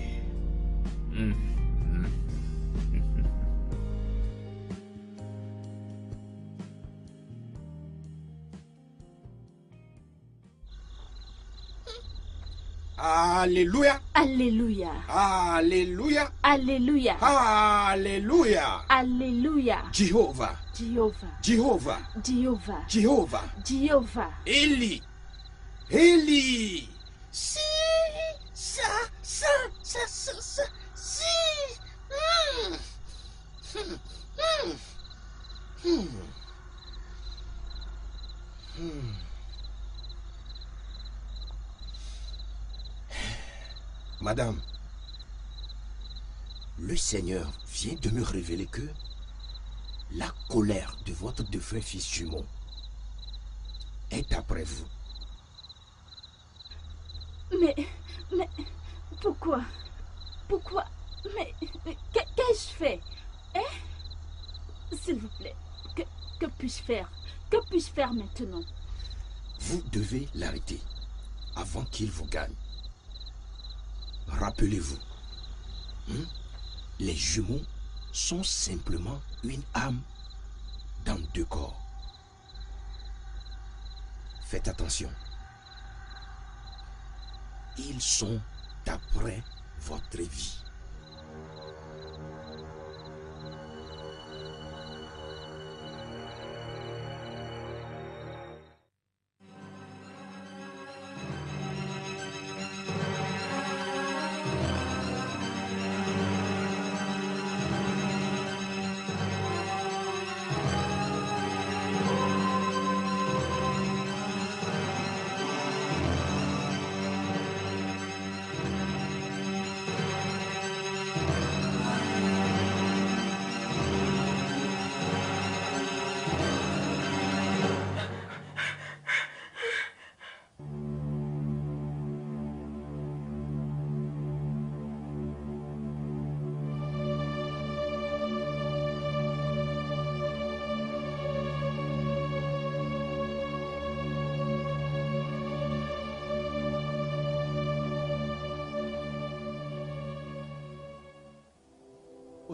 Alléluia. Alléluia. Alléluia. Alléluia. Alléluia. Alléluia. Jéhovah. Jéhovah. Jéhovah. Jéhovah. Jéhovah. Jéhovah. Élie. Élie. Si. Si. Madame, le Seigneur vient de me révéler que la colère de votre défunt fils jumeau est après vous. Mais, pourquoi? Mais, qu'ai-je fait? Hein? S'il vous plaît, que puis-je faire? Que puis-je faire maintenant? Vous devez l'arrêter avant qu'il vous gagne. Rappelez-vous, les jumeaux sont simplement une âme dans 2 corps. Faites attention. Ils sont après votre vie.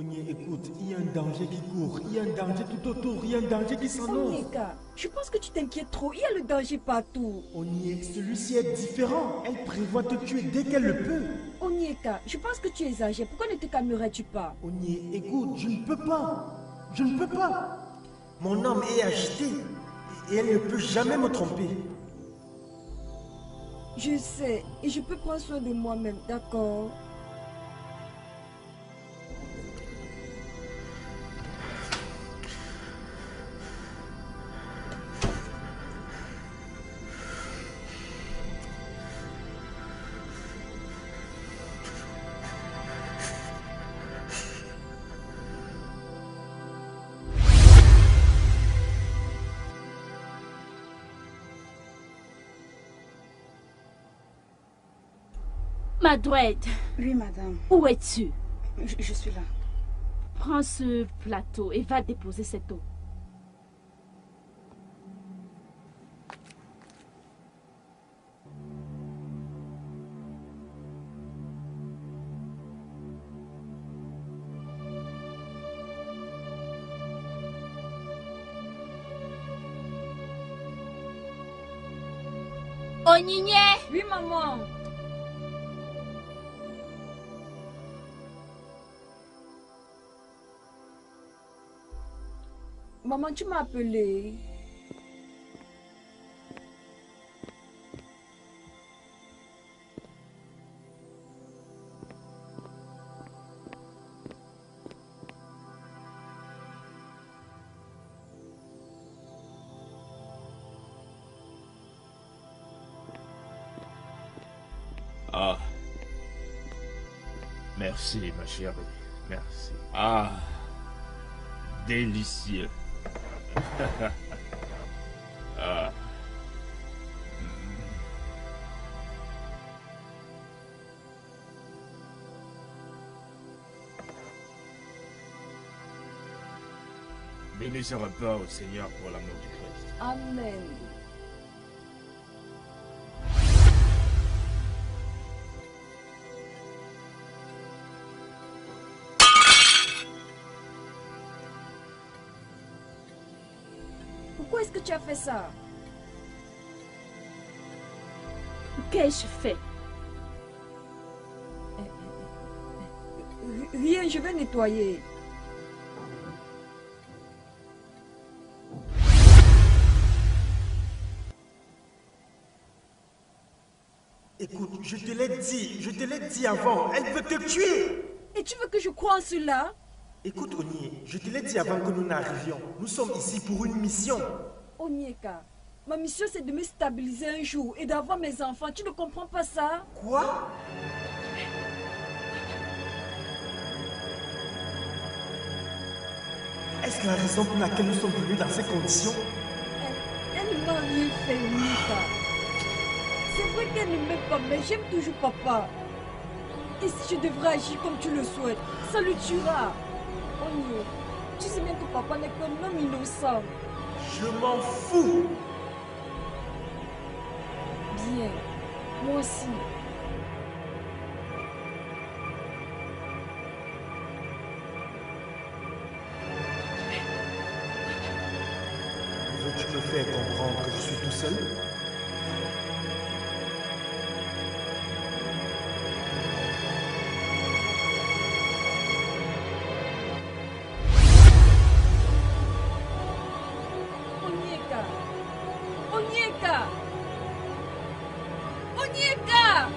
Onye, écoute, il y a un danger qui court, il y a un danger tout autour, il y a un danger qui s'annonce. Onyeka, je pense que tu t'inquiètes trop, il y a le danger partout. Onye, celui-ci est différent. Elle prévoit te tuer dès qu'elle le peut. Onyeka, je pense que tu exagères, pourquoi ne te calmerais-tu pas? Onye, écoute, je ne peux pas. Je ne peux pas. Mon âme est agitée et elle ne peut jamais me tromper. Je sais, et je peux prendre soin de moi-même, d'accord? Madouette. Oui, madame. Où es-tu? Je suis là. Prends ce plateau et va déposer cette eau. Onyinye! Oui, maman. Maman, tu m'as appelé. Ah. Merci, ma chérie. Merci. Ah. Délicieux. Ah. Béni sera pas au Seigneur pour l'amour du Christ. Amen. Pourquoi est-ce que tu as fait ça? Qu'ai-je fait? Rien, je vais nettoyer. Écoute, je te l'ai dit avant, elle veut te tuer. Et tu veux que je croie en cela? Écoute, Onye, je te l'ai dit avant que nous n'arrivions. Nous sommes ici pour une mission. Onyeka, ma mission c'est de me stabiliser un jour et d'avoir mes enfants. Tu ne comprends pas ça? Quoi? Est-ce la raison pour laquelle nous sommes venus dans ces conditions? Elle ne m'a rien fait, Onyeka. C'est vrai qu'elle ne m'aime pas, mais j'aime toujours papa. Et si je devrais agir comme tu le souhaites, ça le tuera. Onye, tu sais bien que papa n'est qu'un homme innocent. Je m'en fous. Bien, moi aussi. Veux-tu me faire comprendre que je suis tout seul? Onyeka! Onyeka! Onyeka!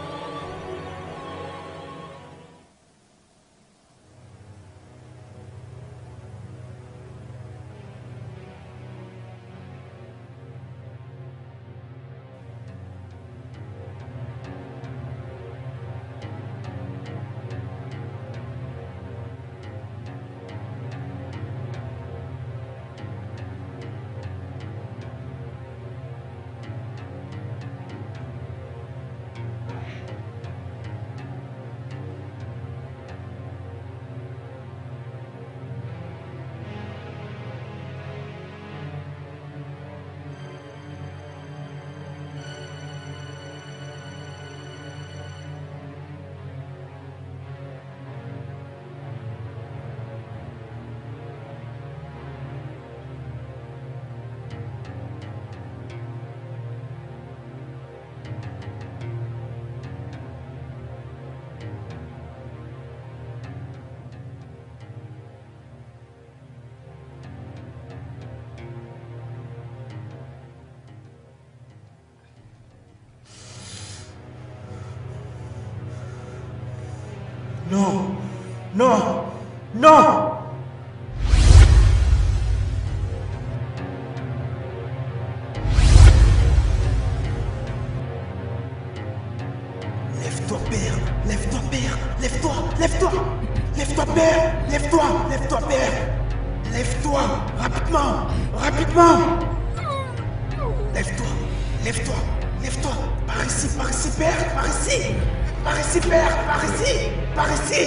Non. Non. Non. Lève-toi, père. Lève-toi, père. Lève-toi. Lève-toi. Lève-toi, père. Lève-toi. Lève-toi, père. Lève-toi. Rapidement. Rapidement. Lève-toi. Lève-toi. Lève-toi. Par ici, père. Par ici. Par ici, père. Par ici. Par ici.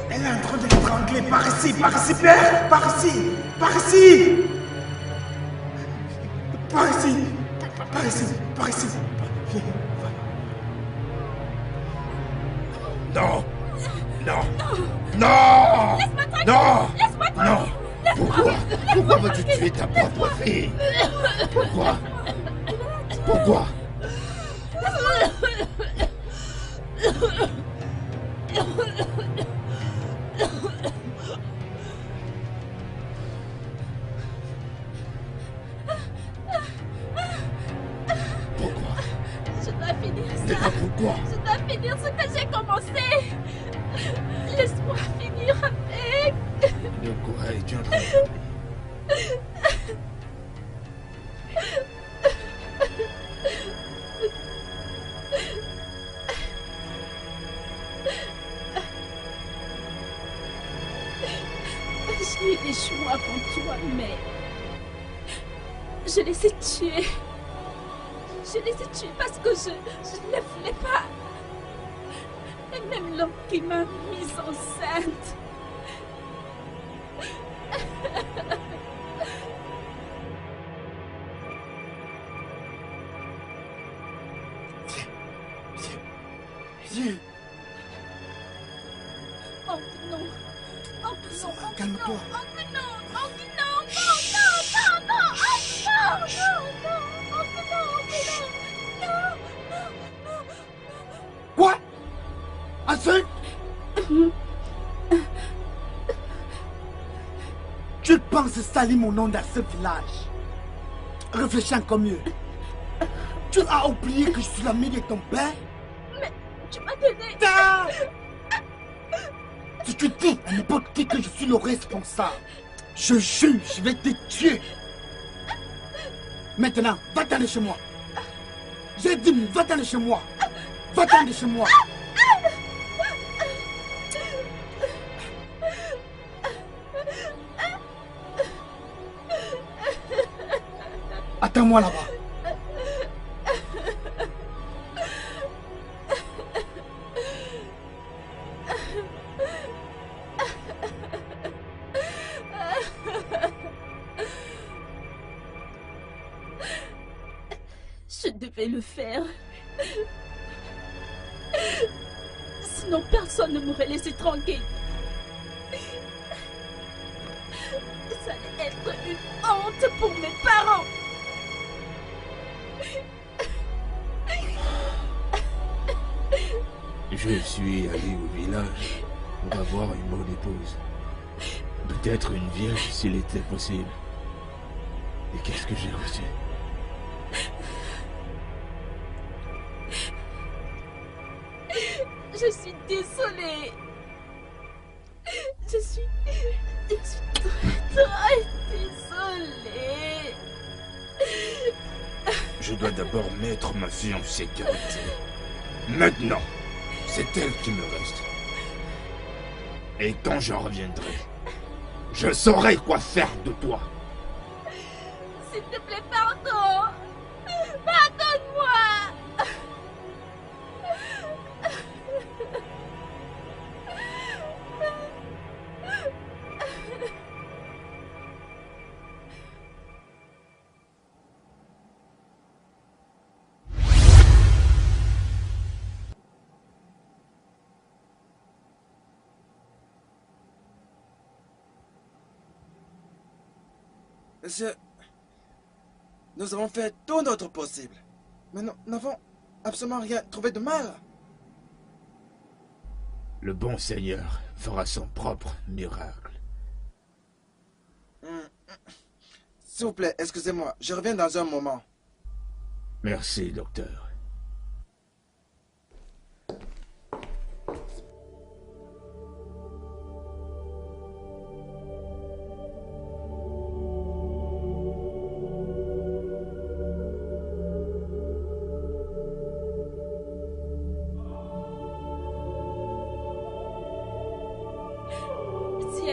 Elle est en train de l'étrangler. Par ici, père. Par ici. Par ici. Par ici. Par ici. Par ici. Non. Non. Non. Laisse-moi tranquille. Non. Laisse-moi tranquille. Non. Pourquoi veux-tu tuer ta propre fille? Pourquoi? Pourquoi? Je dois finir ça. Mais pourquoi? Je dois finir ce que j'ai commencé. Laisse-moi finir avec. De quoi es-tu en train de... J'ai eu des choix avant toi, mais je les ai tués. Je les ai tués parce que je ne les voulais pas. Et même l'homme qui m'a mise enceinte. Viens. Oh non. Oh non. Calme-toi. Oh non. Oh non. Non. Non. Oh non. Quoi? Ensuite? Tu penses salir mon nom dans ce village? Réfléchis encore mieux. Tu as oublié que je suis l'ami de ton père? Mais tu m'as donné... Si tu dis à n'importe qui que je suis le responsable, je jure, je vais te tuer. Maintenant, va-t'en de chez moi. J'ai dit, va-t'en de chez moi. Va-t'en de chez moi. Attends-moi là-bas. Je devais le faire. Sinon personne ne m'aurait laissé tranquille. Ça allait être une honte pour mes parents. Je suis allé au village pour avoir une bonne épouse. Peut-être une vierge s'il était possible. Et qu'est-ce que j'ai reçu? Je suis désolée. Je suis très désolée. Je dois d'abord mettre ma fille en sécurité. Maintenant, c'est elle qui me reste. Et quand je reviendrai, je saurai quoi faire de toi. S'il te plaît, pardon. Pardonne-moi. Monsieur, nous avons fait tout notre possible, mais nous n'avons absolument rien trouvé de mal. Le bon Seigneur fera son propre miracle. S'il vous plaît, excusez-moi, je reviens dans un moment. Merci, docteur.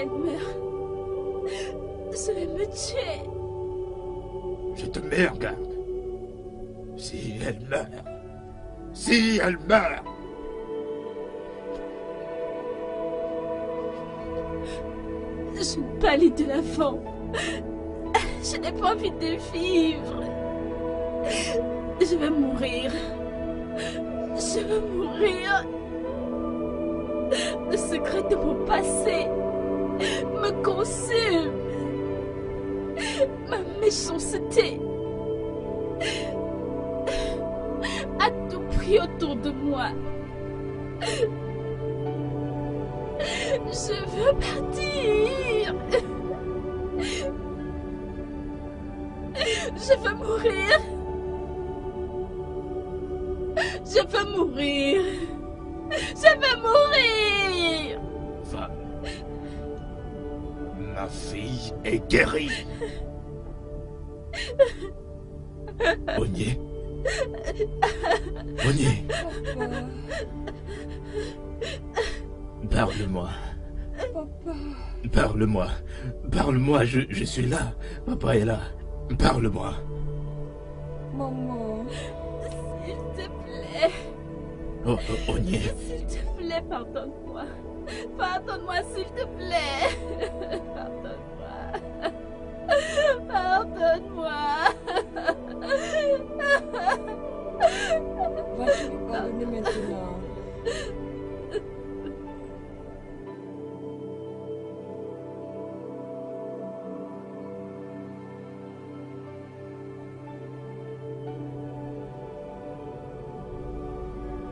elle meurt, je vais me tuer. Je te mets en garde. Si elle meurt. Si elle meurt. Je pâlis de l'avant. Je n'ai pas envie de vivre. Je vais mourir. Je vais mourir. Le secret de mon passé me consume. Ma méchanceté a tout pris autour de moi. Je veux partir. Je veux mourir. Je veux mourir. Je veux mourir. Va. Ma fille est guérie. Ogné. Ogné. Parle-moi. Papa. Parle-moi. Parle-moi, je suis là. Papa est là. Parle-moi. Maman. S'il te plaît. Oh, Ogné. S'il te plaît, pardonne-moi. Pardonne-moi, s'il te plaît. Pardonne-moi. Pardonne-moi. Vas-tu lui pardonner maintenant?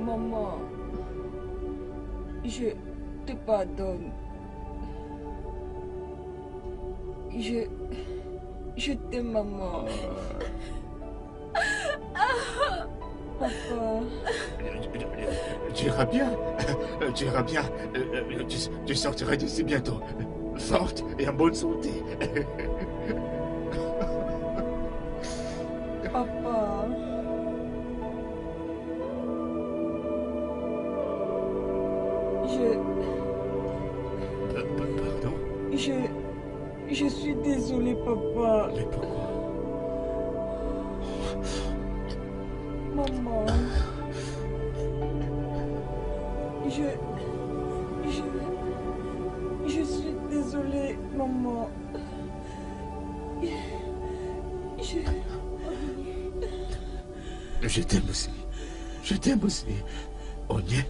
Maman, je te pardonne. Je t'aime, maman. Papa. Tu iras bien. Tu iras bien. Tu sortiras d'ici bientôt. Forte et en bonne santé. Papa. Pardon? Je suis désolée, papa. Mais pourquoi? Maman. Je suis désolée, maman. Je t'aime aussi. Je t'aime aussi. Ogné.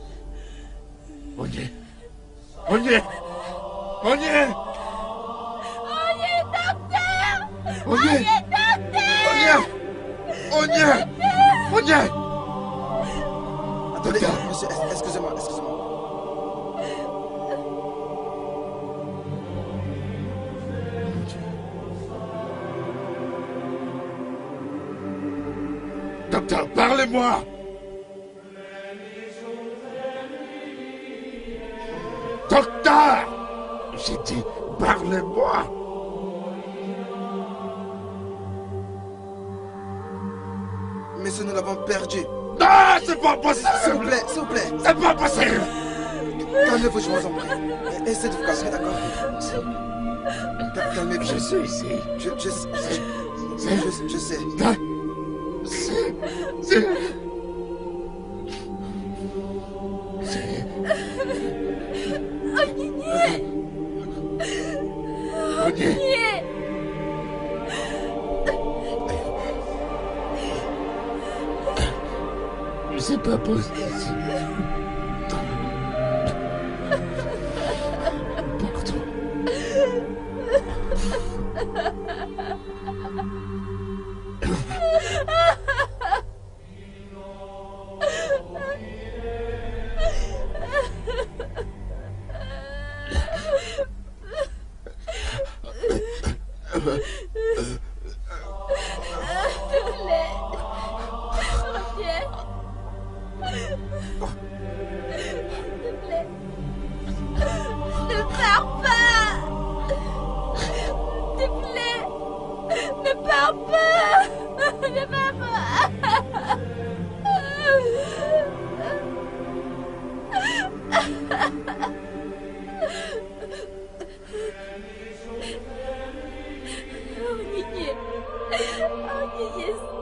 Ogné. Ogné. Ogné. Ogné, docteur. Ogné. docteur. Ogné. Ogné. Attendez, monsieur, excusez-moi. Docteur, parlez-moi. Docteur! J'ai dit, parlez-moi! Monsieur, nous l'avons perdu. Non, c'est pas possible! S'il vous plaît. C'est pas possible! Calmez-vous, je vous en prie. Essayez de vous calmer, d'accord? Calmez-vous. Je suis ici. Je sais. Ogné. C'est pas possible. Pardon. Yes.